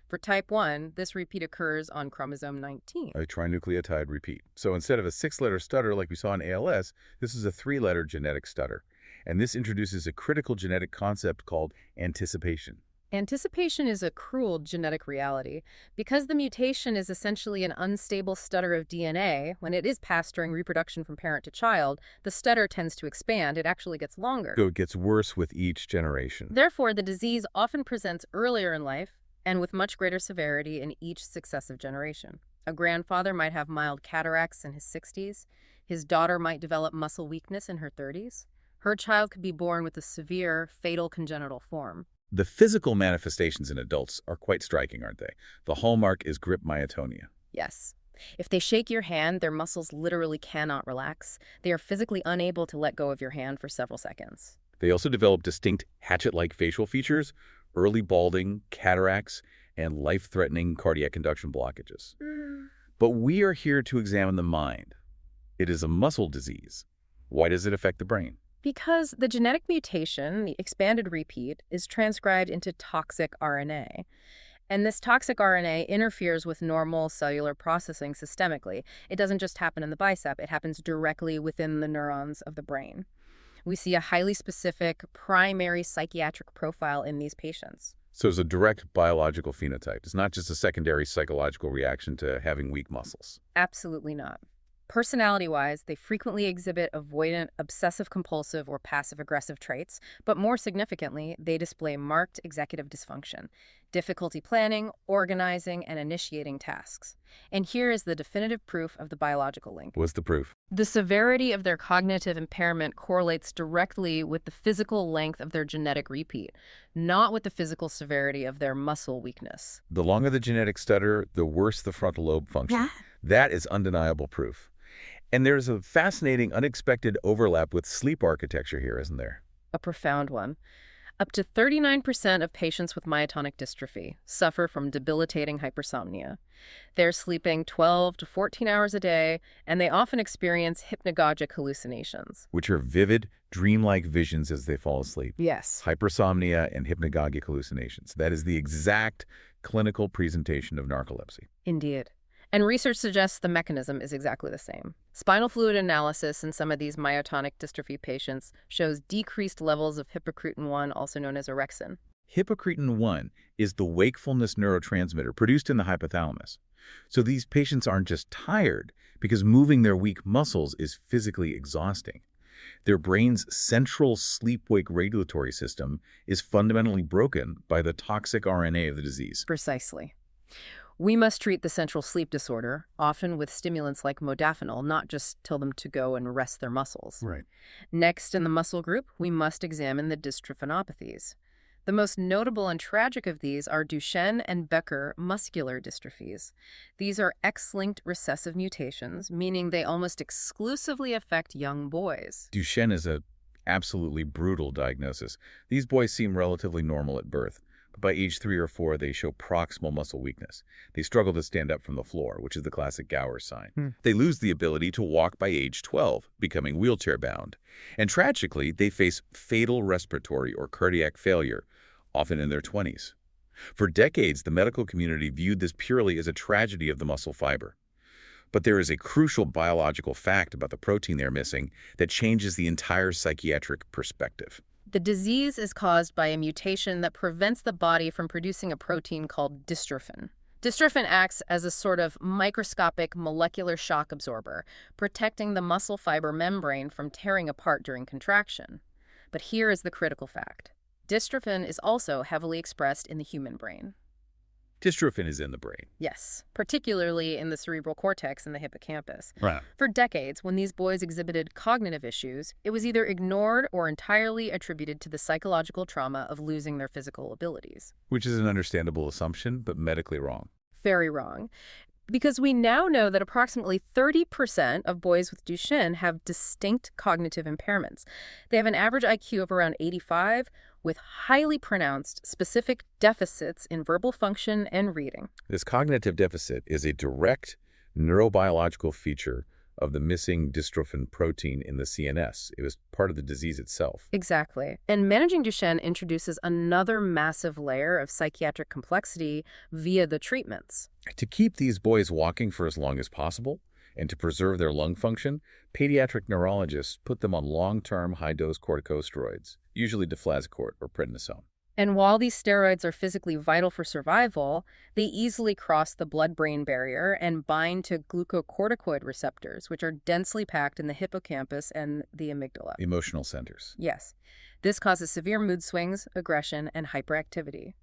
For type 1, this repeat occurs on chromosome 19. A trinucleotide repeat. So instead of a 6-letter stutter like we saw in ALS, this is a 3-letter genetic stutter. And this introduces a critical genetic concept called anticipation. Anticipation is a cruel genetic reality. Because the mutation is essentially an unstable stutter of DNA, when it is passed during reproduction from parent to child, the stutter tends to expand. It actually gets longer. So it gets worse with each generation. Therefore, the disease often presents earlier in life and with much greater severity in each successive generation. A grandfather might have mild cataracts in his 60s. His daughter might develop muscle weakness in her 30s. Her child could be born with a severe, fatal congenital form. The physical manifestations in adults are quite striking, aren't they? The hallmark is grip myotonia. Yes. If they shake your hand, their muscles literally cannot relax. They are physically unable to let go of your hand for several seconds. They also develop distinct hatchet-like facial features, early balding, cataracts, and life-threatening cardiac conduction blockages. But we are here to examine the mind. It is a muscle disease. Why does it affect the brain? Because the genetic mutation, the expanded repeat, is transcribed into toxic RNA. And this toxic RNA interferes with normal cellular processing systemically. It doesn't just happen in the bicep, it happens directly within the neurons of the brain. We see a highly specific primary psychiatric profile in these patients. So it's a direct biological phenotype. It's not just a secondary psychological reaction to having weak muscles. Absolutely not. Personality-wise, they frequently exhibit avoidant, obsessive-compulsive, or passive-aggressive traits, but more significantly, they display marked executive dysfunction, difficulty planning, organizing, and initiating tasks. And here is the definitive proof of the biological link. What's the proof? The severity of their cognitive impairment correlates directly with the physical length of their genetic repeat, not with the physical severity of their muscle weakness. The longer the genetic stutter, the worse the frontal lobe function. Yeah. That is undeniable proof. And there's a fascinating, unexpected overlap with sleep architecture here, isn't there? A profound one. Up to 39% of patients with myotonic dystrophy suffer from debilitating hypersomnia. They're sleeping 12 to 14 hours a day, and they often experience hypnagogic hallucinations. Which are vivid, dreamlike visions as they fall asleep. Yes. Hypersomnia and hypnagogic hallucinations. That is the exact clinical presentation of narcolepsy. Indeed. And research suggests the mechanism is exactly the same. Spinal fluid analysis in some of these myotonic dystrophy patients shows decreased levels of hypocretin-1, also known as orexin. Hypocretin-1 is the wakefulness neurotransmitter produced in the hypothalamus. So these patients aren't just tired because moving their weak muscles is physically exhausting. Their brain's central sleep-wake regulatory system is fundamentally broken by the toxic RNA of the disease. Precisely. We must treat the central sleep disorder, often with stimulants like modafinil, not just tell them to go and rest their muscles. Right. Next, in the muscle group, we must examine the dystrophinopathies. The most notable and tragic of these are Duchenne and Becker muscular dystrophies. These are X-linked recessive mutations, meaning they almost exclusively affect young boys. Duchenne is an absolutely brutal diagnosis. These boys seem relatively normal at birth. By age 3 or 4, they show proximal muscle weakness. They struggle to stand up from the floor, which is the classic Gower sign. They lose the ability to walk by age 12, becoming wheelchair-bound. And tragically, they face fatal respiratory or cardiac failure, often in their 20s. For decades, the medical community viewed this purely as a tragedy of the muscle fiber. But there is a crucial biological fact about the protein they're missing that changes the entire psychiatric perspective. The disease is caused by a mutation that prevents the body from producing a protein called dystrophin. Dystrophin acts as a sort of microscopic molecular shock absorber, protecting the muscle fiber membrane from tearing apart during contraction. But here is the critical fact. Dystrophin is also heavily expressed in the human brain. Dystrophin is in the brain. Yes, particularly in the cerebral cortex and the hippocampus. Right. For decades, when these boys exhibited cognitive issues, it was either ignored or entirely attributed to the psychological trauma of losing their physical abilities. Which is an understandable assumption, but medically wrong. Very wrong. Because we now know that approximately 30% of boys with Duchenne have distinct cognitive impairments. They have an average IQ of around 85, with highly pronounced specific deficits in verbal function and reading. This cognitive deficit is a direct neurobiological feature of the missing dystrophin protein in the CNS. It was part of the disease itself. Exactly. And managing Duchenne introduces another massive layer of psychiatric complexity via the treatments. To keep these boys walking for as long as possible and to preserve their lung function, pediatric neurologists put them on long-term high-dose corticosteroids, usually deflazacort or prednisone. And while these steroids are physically vital for survival, they easily cross the blood-brain barrier and bind to glucocorticoid receptors, which are densely packed in the hippocampus and the amygdala. Emotional centers. Yes. This causes severe mood swings, aggression, and hyperactivity.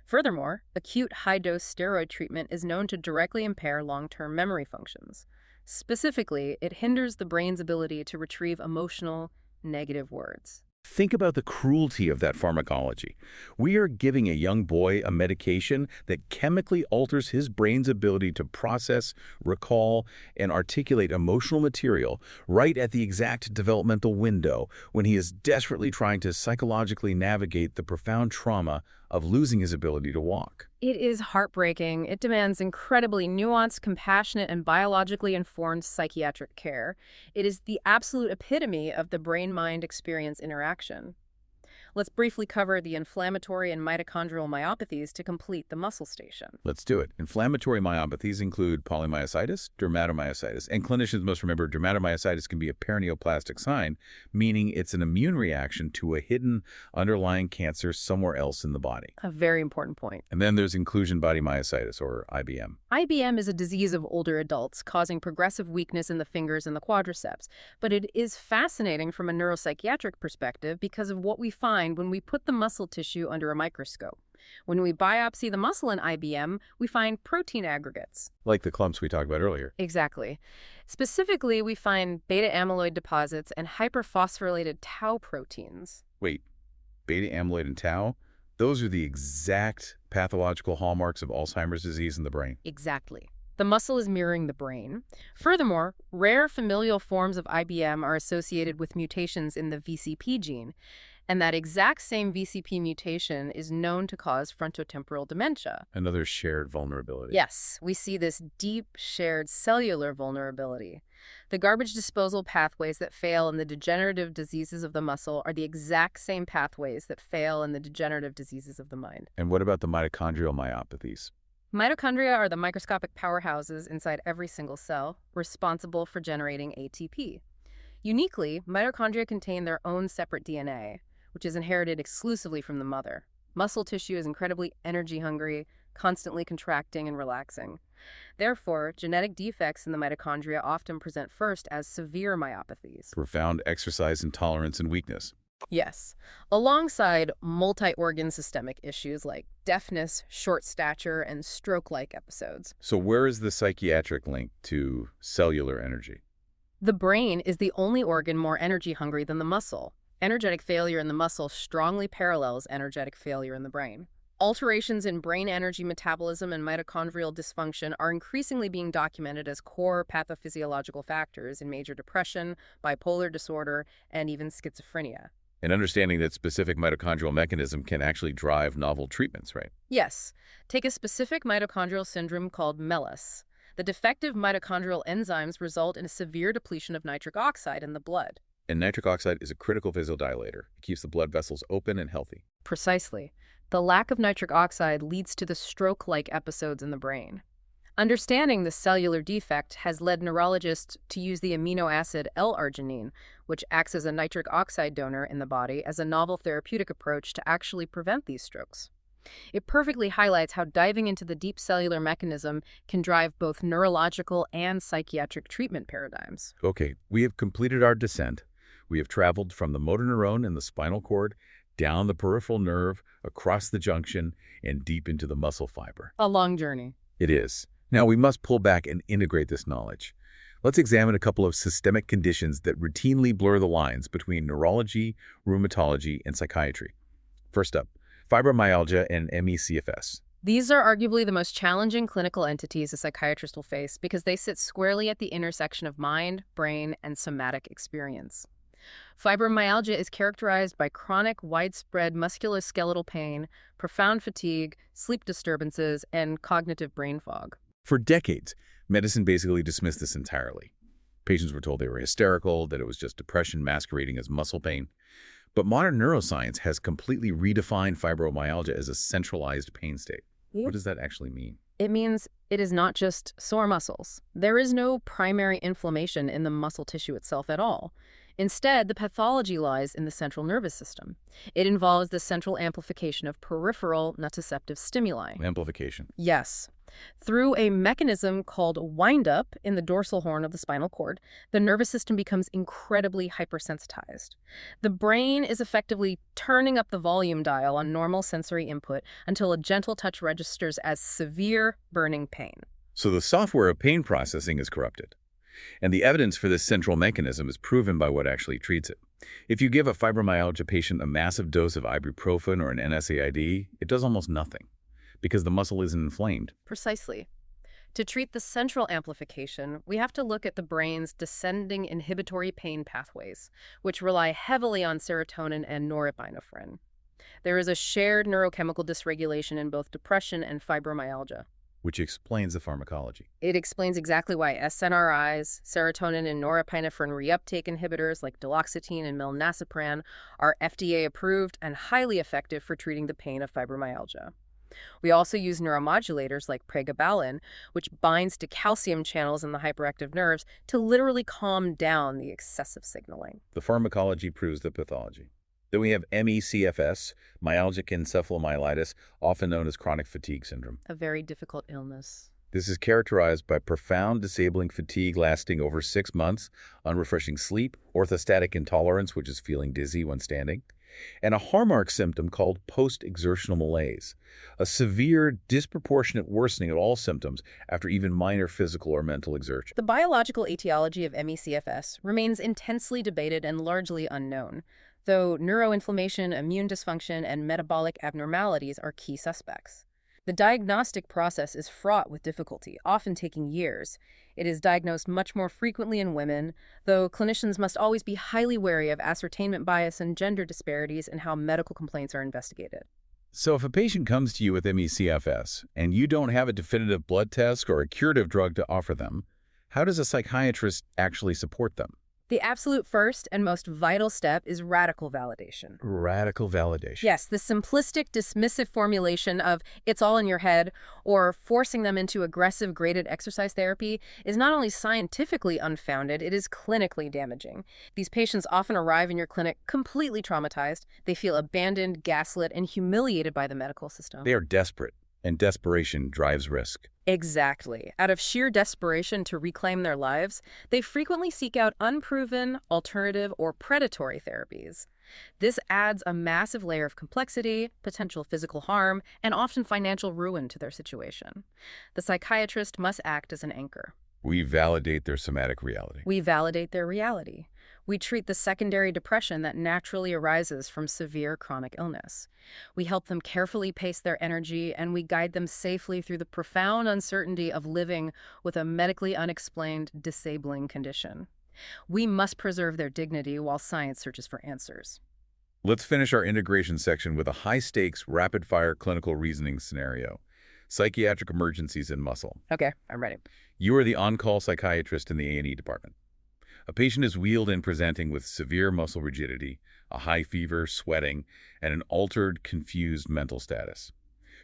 Furthermore, acute high-dose steroid treatment is known to directly impair long-term memory functions. Specifically, it hinders the brain's ability to retrieve emotional, negative words. Think about the cruelty of that pharmacology. We are giving a young boy a medication that chemically alters his brain's ability to process, recall, and articulate emotional material right at the exact developmental window when he is desperately trying to psychologically navigate the profound trauma of losing his ability to walk. It is heartbreaking. It demands incredibly nuanced, compassionate, and biologically informed psychiatric care. It is the absolute epitome of the brain-mind experience interaction. Let's briefly cover the inflammatory and mitochondrial myopathies to complete the muscle station. Let's do it. Inflammatory myopathies include polymyositis, dermatomyositis, and clinicians must remember dermatomyositis can be a paraneoplastic sign, meaning it's an immune reaction to a hidden underlying cancer somewhere else in the body. A very important point. And then there's inclusion body myositis, or IBM. IBM is a disease of older adults, causing progressive weakness in the fingers and the quadriceps. But it is fascinating from a neuropsychiatric perspective because of what we find when we put the muscle tissue under a microscope. When we biopsy the muscle in IBM, we find protein aggregates. Like the clumps we talked about earlier. Exactly. Specifically, we find beta-amyloid deposits and hyperphosphorylated tau proteins. Wait, beta amyloid and tau? Those are the exact pathological hallmarks of Alzheimer's disease in the brain. Exactly. The muscle is mirroring the brain. Furthermore, rare familial forms of IBM are associated with mutations in the VCP gene, and that exact same VCP mutation is known to cause frontotemporal dementia. Another shared vulnerability. Yes, we see this deep shared cellular vulnerability. The garbage disposal pathways that fail in the degenerative diseases of the muscle are the exact same pathways that fail in the degenerative diseases of the mind. And what about the mitochondrial myopathies? Mitochondria are the microscopic powerhouses inside every single cell, responsible for generating ATP. Uniquely, mitochondria contain their own separate DNA, which is inherited exclusively from the mother. Muscle tissue is incredibly energy-hungry, constantly contracting and relaxing. Therefore, genetic defects in the mitochondria often present first as severe myopathies. Profound exercise intolerance and weakness. Yes, alongside multi-organ systemic issues like deafness, short stature, and stroke-like episodes. So where is the psychiatric link to cellular energy? The brain is the only organ more energy-hungry than the muscle. Energetic failure in the muscle strongly parallels energetic failure in the brain. Alterations in brain energy metabolism and mitochondrial dysfunction are increasingly being documented as core pathophysiological factors in major depression, bipolar disorder, and even schizophrenia. And understanding that specific mitochondrial mechanism can actually drive novel treatments, right? Yes. Take a specific mitochondrial syndrome called MELAS. The defective mitochondrial enzymes result in a severe depletion of nitric oxide in the blood. And nitric oxide is a critical vasodilator. It keeps the blood vessels open and healthy. Precisely. The lack of nitric oxide leads to the stroke-like episodes in the brain. Understanding the cellular defect has led neurologists to use the amino acid L-arginine, which acts as a nitric oxide donor in the body, as a novel therapeutic approach to actually prevent these strokes. It perfectly highlights how diving into the deep cellular mechanism can drive both neurological and psychiatric treatment paradigms. Okay, we have completed our descent. We have traveled from the motor neuron in the spinal cord, down the peripheral nerve, across the junction, and deep into the muscle fiber. A long journey. It is. Now we must pull back and integrate this knowledge. Let's examine a couple of systemic conditions that routinely blur the lines between neurology, rheumatology, and psychiatry. First up, fibromyalgia and ME/CFS. These are arguably the most challenging clinical entities a psychiatrist will face because they sit squarely at the intersection of mind, brain, and somatic experience. Fibromyalgia is characterized by chronic, widespread musculoskeletal pain, profound fatigue, sleep disturbances, and cognitive brain fog. For decades, medicine basically dismissed this entirely. Patients were told they were hysterical, that it was just depression masquerading as muscle pain. But modern neuroscience has completely redefined fibromyalgia as a centralized pain state. What does that actually mean? It means it is not just sore muscles. There is no primary inflammation in the muscle tissue itself at all. Instead, the pathology lies in the central nervous system. It involves the central amplification of peripheral nociceptive stimuli. Amplification. Yes. Through a mechanism called wind-up in the dorsal horn of the spinal cord, the nervous system becomes incredibly hypersensitized. The brain is effectively turning up the volume dial on normal sensory input until a gentle touch registers as severe burning pain. So the software of pain processing is corrupted. And the evidence for this central mechanism is proven by what actually treats it. If you give a fibromyalgia patient a massive dose of ibuprofen or an NSAID, it does almost nothing, because the muscle isn't inflamed. Precisely. To treat the central amplification, we have to look at the brain's descending inhibitory pain pathways, which rely heavily on serotonin and norepinephrine. There is a shared neurochemical dysregulation in both depression and fibromyalgia. Which explains the pharmacology. It explains exactly why SNRIs, serotonin and norepinephrine reuptake inhibitors like duloxetine and milnacipran are FDA-approved and highly effective for treating the pain of fibromyalgia. We also use neuromodulators like pregabalin, which binds to calcium channels in the hyperactive nerves to literally calm down the excessive signaling. The pharmacology proves the pathology. Then we have ME/CFS, myalgic encephalomyelitis, often known as chronic fatigue syndrome. A very difficult illness. This is characterized by profound disabling fatigue lasting over 6 months, unrefreshing sleep, orthostatic intolerance, which is feeling dizzy when standing, and a hallmark symptom called post-exertional malaise, a severe, disproportionate worsening of all symptoms after even minor physical or mental exertion. The biological etiology of ME/CFS remains intensely debated and largely unknown, though neuroinflammation, immune dysfunction, and metabolic abnormalities are key suspects. The diagnostic process is fraught with difficulty, often taking years. It is diagnosed much more frequently in women, though clinicians must always be highly wary of ascertainment bias and gender disparities in how medical complaints are investigated. So if a patient comes to you with ME/CFS and you don't have a definitive blood test or a curative drug to offer them, how does a psychiatrist actually support them? The absolute first and most vital step is radical validation. Radical validation. Yes, the simplistic, dismissive formulation of "it's all in your head" or forcing them into aggressive graded exercise therapy is not only scientifically unfounded, it is clinically damaging. These patients often arrive in your clinic completely traumatized. They feel abandoned, gaslit, and humiliated by the medical system. They are desperate, and desperation drives risk. Exactly. Out of sheer desperation to reclaim their lives, they frequently seek out unproven, alternative, or predatory therapies. This adds a massive layer of complexity, potential physical harm, and often financial ruin to their situation. The psychiatrist must act as an anchor. We validate their somatic reality. We validate their reality. We treat the secondary depression that naturally arises from severe chronic illness. We help them carefully pace their energy, and we guide them safely through the profound uncertainty of living with a medically unexplained, disabling condition. We must preserve their dignity while science searches for answers. Let's finish our integration section with a high-stakes, rapid-fire clinical reasoning scenario. Psychiatric emergencies in muscle. Okay, I'm ready. You are the on-call psychiatrist in the A&E department. A patient is wheeled in presenting with severe muscle rigidity, a high fever, sweating, and an altered, confused mental status.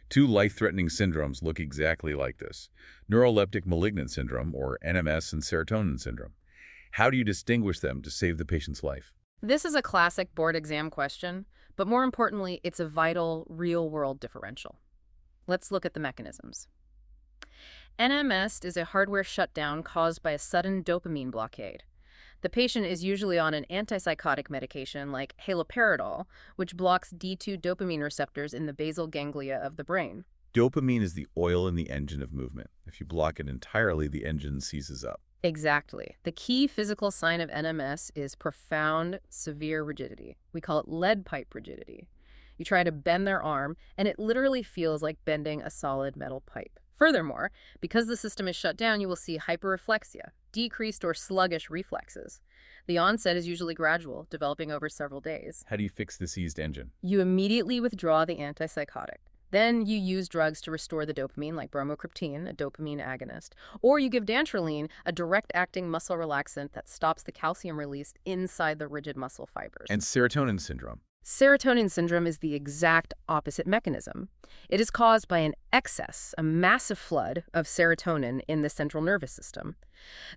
2 life-threatening syndromes look exactly like this: neuroleptic malignant syndrome, or NMS, and serotonin syndrome. How do you distinguish them to save the patient's life? This is a classic board exam question, but more importantly, it's a vital, real-world differential. Let's look at the mechanisms. NMS is a hardware shutdown caused by a sudden dopamine blockade. The patient is usually on an antipsychotic medication like haloperidol, which blocks D2 dopamine receptors in the basal ganglia of the brain. Dopamine is the oil in the engine of movement. If you block it entirely, the engine seizes up. Exactly. The key physical sign of NMS is profound, severe rigidity. We call it lead pipe rigidity. You try to bend their arm, and it literally feels like bending a solid metal pipe. Furthermore, because the system is shut down, you will see hyperreflexia, decreased or sluggish reflexes. The onset is usually gradual, developing over several days. How do you fix the seized engine? You immediately withdraw the antipsychotic. Then you use drugs to restore the dopamine, like bromocriptine, a dopamine agonist. Or you give dantrolene, a direct-acting muscle relaxant that stops the calcium release inside the rigid muscle fibers. And serotonin syndrome. Serotonin syndrome is the exact opposite mechanism. It is caused by an excess, a massive flood of serotonin in the central nervous system.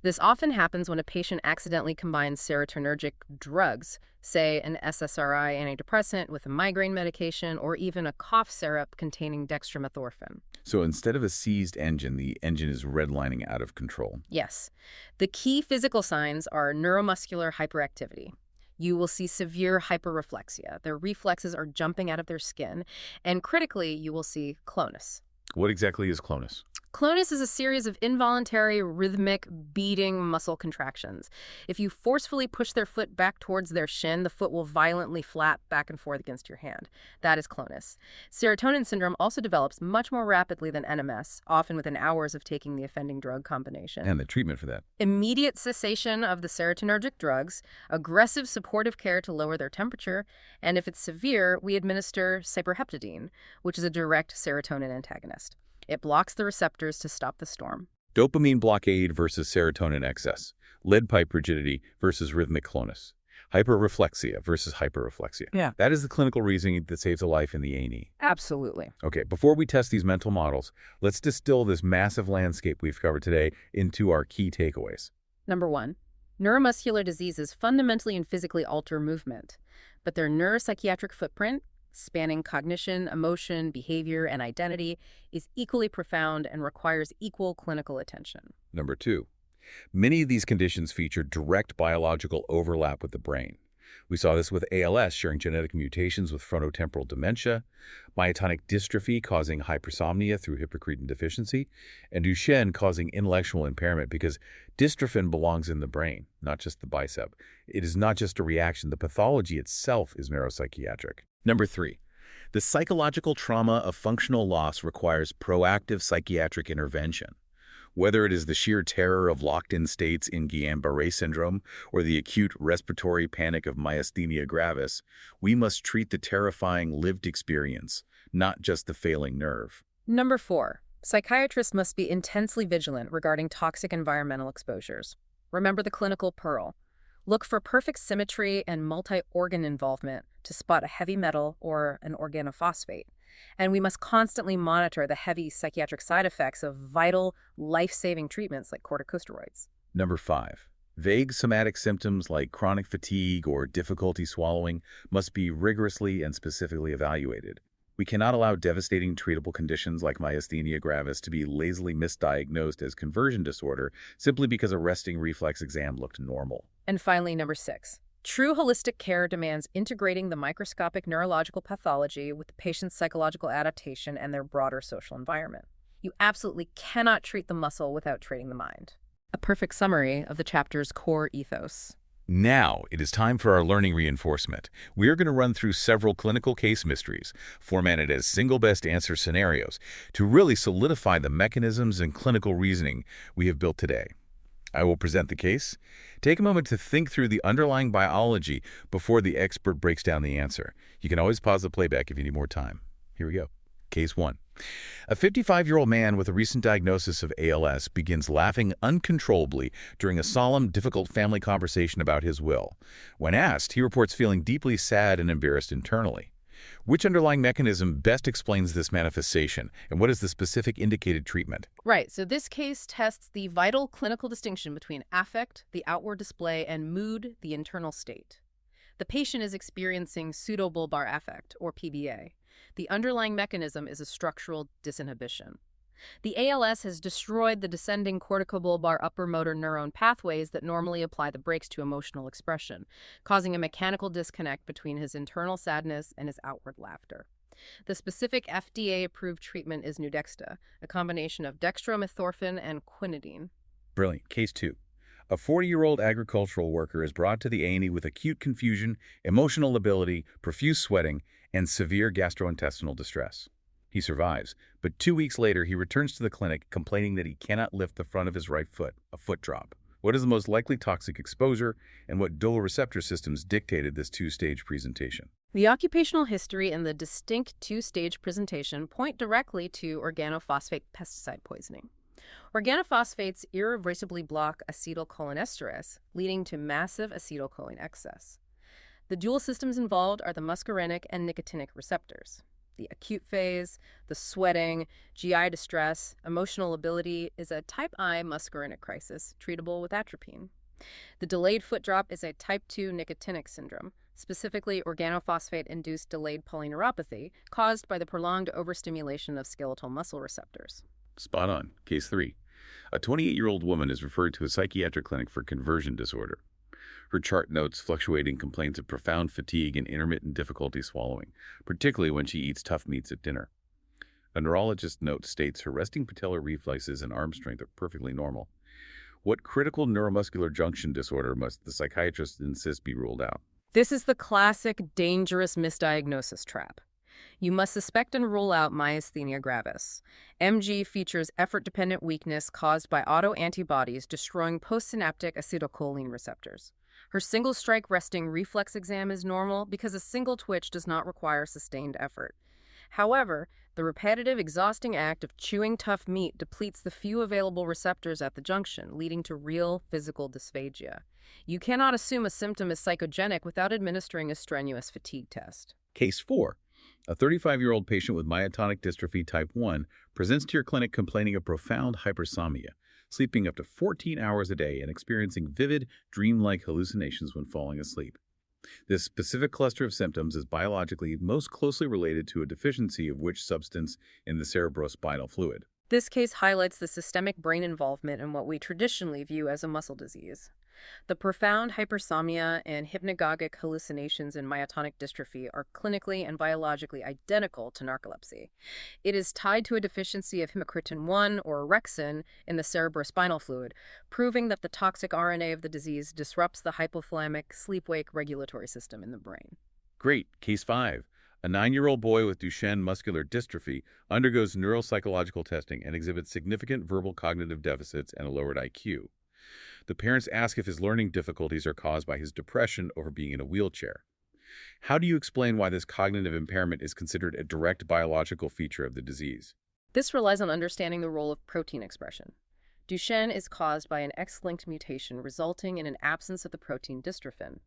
This often happens when a patient accidentally combines serotonergic drugs, say an SSRI antidepressant with a migraine medication or even a cough syrup containing dextromethorphan. So instead of a seized engine, the engine is redlining out of control. Yes. The key physical signs are neuromuscular hyperactivity. You will see severe hyperreflexia. Their reflexes are jumping out of their skin. And critically, you will see clonus. What exactly is clonus? Clonus is a series of involuntary, rhythmic, beating muscle contractions. If you forcefully push their foot back towards their shin, the foot will violently flap back and forth against your hand. That is clonus. Serotonin syndrome also develops much more rapidly than NMS, often within hours of taking the offending drug combination. And the treatment for that? Immediate cessation of the serotonergic drugs, aggressive supportive care to lower their temperature, and if it's severe, we administer cyproheptadine, which is a direct serotonin antagonist. It blocks the receptors to stop the storm. Dopamine blockade versus serotonin excess. Lead pipe rigidity versus rhythmic clonus. Hyperreflexia versus hyperreflexia. Yeah. That is the clinical reasoning that saves a life in the A&E. Absolutely. Okay, before we test these mental models, let's distill this massive landscape we've covered today into our key takeaways. Number 1, neuromuscular diseases fundamentally and physically alter movement, but their neuropsychiatric footprint, spanning cognition, emotion, behavior, and identity, is equally profound and requires equal clinical attention. Number 2, many of these conditions feature direct biological overlap with the brain. We saw this with ALS sharing genetic mutations with frontotemporal dementia, myotonic dystrophy causing hypersomnia through hypocretin deficiency, and Duchenne causing intellectual impairment because dystrophin belongs in the brain, not just the bicep. It is not just a reaction. The pathology itself is neuropsychiatric. Number 3, the psychological trauma of functional loss requires proactive psychiatric intervention. Whether it is the sheer terror of locked-in states in Guillain-Barré syndrome or the acute respiratory panic of myasthenia gravis, we must treat the terrifying lived experience, not just the failing nerve. Number 4, psychiatrists must be intensely vigilant regarding toxic environmental exposures. Remember the clinical pearl. Look for perfect symmetry and multi-organ involvement to spot a heavy metal or an organophosphate. And we must constantly monitor the heavy psychiatric side effects of vital, life-saving treatments like corticosteroids. Number 5, vague somatic symptoms like chronic fatigue or difficulty swallowing must be rigorously and specifically evaluated. We cannot allow devastating treatable conditions like myasthenia gravis to be lazily misdiagnosed as conversion disorder simply because a resting reflex exam looked normal. And finally, number 6. True holistic care demands integrating the microscopic neurological pathology with the patient's psychological adaptation and their broader social environment. You absolutely cannot treat the muscle without treating the mind. A perfect summary of the chapter's core ethos. Now, it is time for our learning reinforcement. We are going to run through several clinical case mysteries, formatted as single best answer scenarios, to really solidify the mechanisms and clinical reasoning we have built today. I will present the case. Take a moment to think through the underlying biology before the expert breaks down the answer. You can always pause the playback if you need more time. Here we go. Case 1. A 55-year-old man with a recent diagnosis of ALS begins laughing uncontrollably during a solemn, difficult family conversation about his will. When asked, he reports feeling deeply sad and embarrassed internally. Which underlying mechanism best explains this manifestation, and what is the specific indicated treatment? Right, so this case tests the vital clinical distinction between affect, the outward display, and mood, the internal state. The patient is experiencing pseudobulbar affect, or PBA. The underlying mechanism is a structural disinhibition. The ALS has destroyed the descending corticobulbar upper motor neuron pathways that normally apply the brakes to emotional expression, causing a mechanical disconnect between his internal sadness and his outward laughter. The specific FDA-approved treatment is Nuedexta, a combination of dextromethorphan and quinidine. Brilliant. Case 2. A 40-year-old agricultural worker is brought to the A&E with acute confusion, emotional lability, profuse sweating, and severe gastrointestinal distress. He survives, but 2 weeks later he returns to the clinic complaining that he cannot lift the front of his right foot, a foot drop. What is the most likely toxic exposure, and what dual receptor systems dictated this two-stage presentation? The occupational history and the distinct two-stage presentation point directly to organophosphate pesticide poisoning. Organophosphates irreversibly block acetylcholinesterase, leading to massive acetylcholine excess. The dual systems involved are the muscarinic and nicotinic receptors. The acute phase, the sweating, GI distress, emotional lability is a type I muscarinic crisis, treatable with atropine. The delayed foot drop is a type 2 nicotinic syndrome, specifically organophosphate-induced delayed polyneuropathy caused by the prolonged overstimulation of skeletal muscle receptors. Spot on. Case 3. A 28-year-old woman is referred to a psychiatric clinic for conversion disorder. Her chart notes fluctuating complaints of profound fatigue and intermittent difficulty swallowing, particularly when she eats tough meats at dinner. A neurologist note states her resting patellar reflexes and arm strength are perfectly normal. What critical neuromuscular junction disorder must the psychiatrist insist be ruled out? This is the classic dangerous misdiagnosis trap. You must suspect and rule out myasthenia gravis. MG features effort-dependent weakness caused by autoantibodies destroying postsynaptic acetylcholine receptors. Her single-strike resting reflex exam is normal because a single twitch does not require sustained effort. However, the repetitive, exhausting act of chewing tough meat depletes the few available receptors at the junction, leading to real physical dysphagia. You cannot assume a symptom is psychogenic without administering a strenuous fatigue test. Case 4. A 35-year-old patient with myotonic dystrophy type 1 presents to your clinic complaining of profound hypersomnia, sleeping up to 14 hours a day and experiencing vivid, dreamlike hallucinations when falling asleep. This specific cluster of symptoms is biologically most closely related to a deficiency of which substance in the cerebrospinal fluid. This case highlights the systemic brain involvement in what we traditionally view as a muscle disease. The profound hypersomnia and hypnagogic hallucinations in myotonic dystrophy are clinically and biologically identical to narcolepsy. It is tied to a deficiency of hemocretin-1 or orexin in the cerebrospinal fluid, proving that the toxic RNA of the disease disrupts the hypothalamic sleep-wake regulatory system in the brain. Great. Case 5. A 9-year-old boy with Duchenne muscular dystrophy undergoes neuropsychological testing and exhibits significant verbal cognitive deficits and a lowered IQ. The parents ask if his learning difficulties are caused by his depression over being in a wheelchair. How do you explain why this cognitive impairment is considered a direct biological feature of the disease? This relies on understanding the role of protein expression. Duchenne is caused by an X-linked mutation resulting in an absence of the protein dystrophin.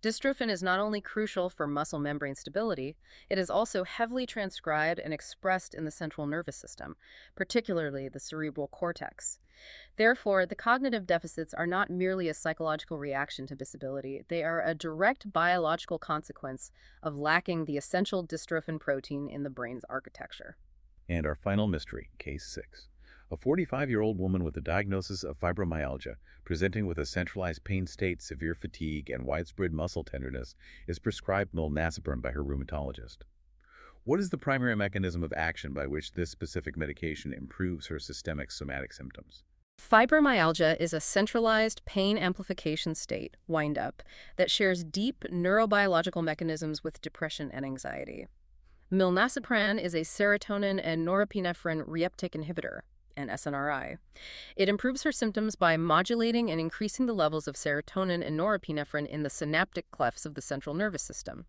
Dystrophin is not only crucial for muscle membrane stability, it is also heavily transcribed and expressed in the central nervous system, particularly the cerebral cortex. Therefore, the cognitive deficits are not merely a psychological reaction to disability, they are a direct biological consequence of lacking the essential dystrophin protein in the brain's architecture. And our final mystery, Case 6. A 45-year-old woman with a diagnosis of fibromyalgia, presenting with a centralized pain state, severe fatigue, and widespread muscle tenderness, is prescribed milnacipran by her rheumatologist. What is the primary mechanism of action by which this specific medication improves her systemic somatic symptoms? Fibromyalgia is a centralized pain amplification state, wind-up, that shares deep neurobiological mechanisms with depression and anxiety. Milnacipran is a serotonin and norepinephrine reuptake inhibitor, an SNRI. It improves her symptoms by modulating and increasing the levels of serotonin and norepinephrine in the synaptic clefts of the central nervous system.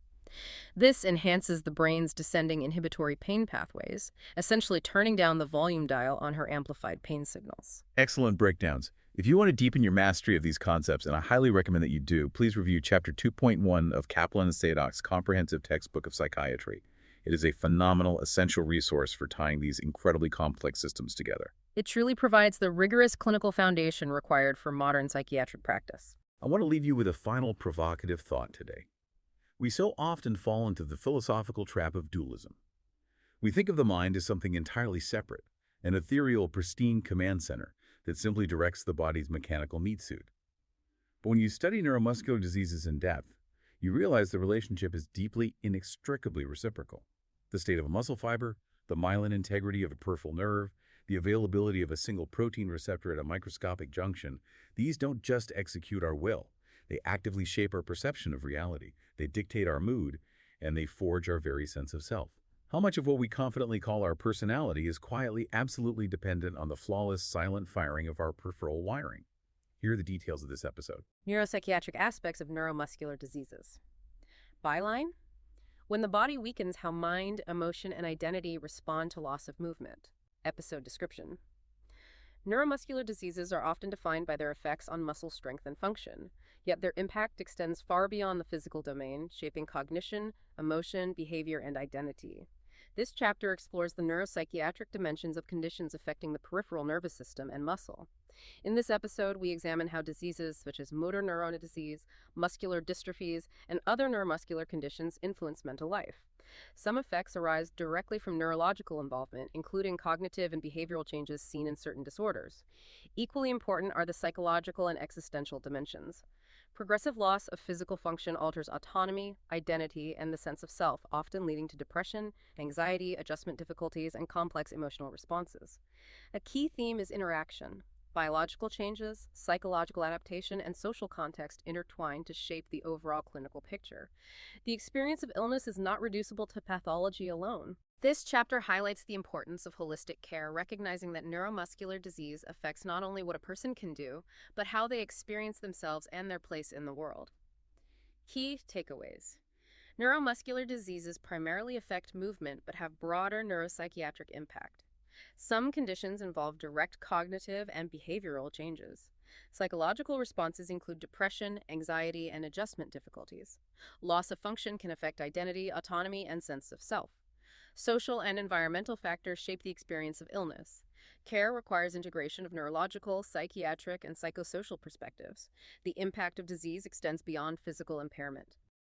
This enhances the brain's descending inhibitory pain pathways, essentially turning down the volume dial on her amplified pain signals. Excellent breakdowns. If you want to deepen your mastery of these concepts, and I highly recommend that you do, please review Chapter 2.1 of Kaplan and Sadok's comprehensive textbook of psychiatry. It is a phenomenal, essential resource for tying these incredibly complex systems together. It truly provides the rigorous clinical foundation required for modern psychiatric practice. I want to leave you with a final provocative thought today. We so often fall into the philosophical trap of dualism. We think of the mind as something entirely separate, an ethereal, pristine command center that simply directs the body's mechanical meat suit. But when you study neuromuscular diseases in depth, you realize the relationship is deeply, inextricably reciprocal. The state of a muscle fiber, the myelin integrity of a peripheral nerve, the availability of a single protein receptor at a microscopic junction, these don't just execute our will. They actively shape our perception of reality. They dictate our mood, and they forge our very sense of self. How much of what we confidently call our personality is quietly, absolutely dependent on the flawless, silent firing of our peripheral wiring? Here are the details of this episode. Neuropsychiatric aspects of neuromuscular diseases. Byline: when the body weakens, how mind, emotion, and identity respond to loss of movement. Episode description. Neuromuscular diseases are often defined by their effects on muscle strength and function, Yet their impact extends far beyond the physical domain, shaping cognition, emotion, behavior, and identity. This chapter explores the neuropsychiatric dimensions of conditions affecting the peripheral nervous system and muscle. In this episode, we examine how diseases such as motor neuron disease, muscular dystrophies, and other neuromuscular conditions influence mental life. Some effects arise directly from neurological involvement, including cognitive and behavioral changes seen in certain disorders. Equally important are the psychological and existential dimensions. Progressive loss of physical function alters autonomy, identity, and the sense of self, often leading to depression, anxiety, adjustment difficulties, and complex emotional responses. A key theme is interaction. Biological changes, psychological adaptation, and social context intertwine to shape the overall clinical picture. The experience of illness is not reducible to pathology alone. This chapter highlights the importance of holistic care, recognizing that neuromuscular disease affects not only what a person can do, but how they experience themselves and their place in the world. Key takeaways. Neuromuscular diseases primarily affect movement but have broader neuropsychiatric impact. Some conditions involve direct cognitive and behavioral changes. Psychological responses include depression, anxiety, and adjustment difficulties. Loss of function can affect identity, autonomy, and sense of self. Social and environmental factors shape the experience of illness. Care requires integration of neurological, psychiatric, and psychosocial perspectives. The impact of disease extends beyond physical impairment.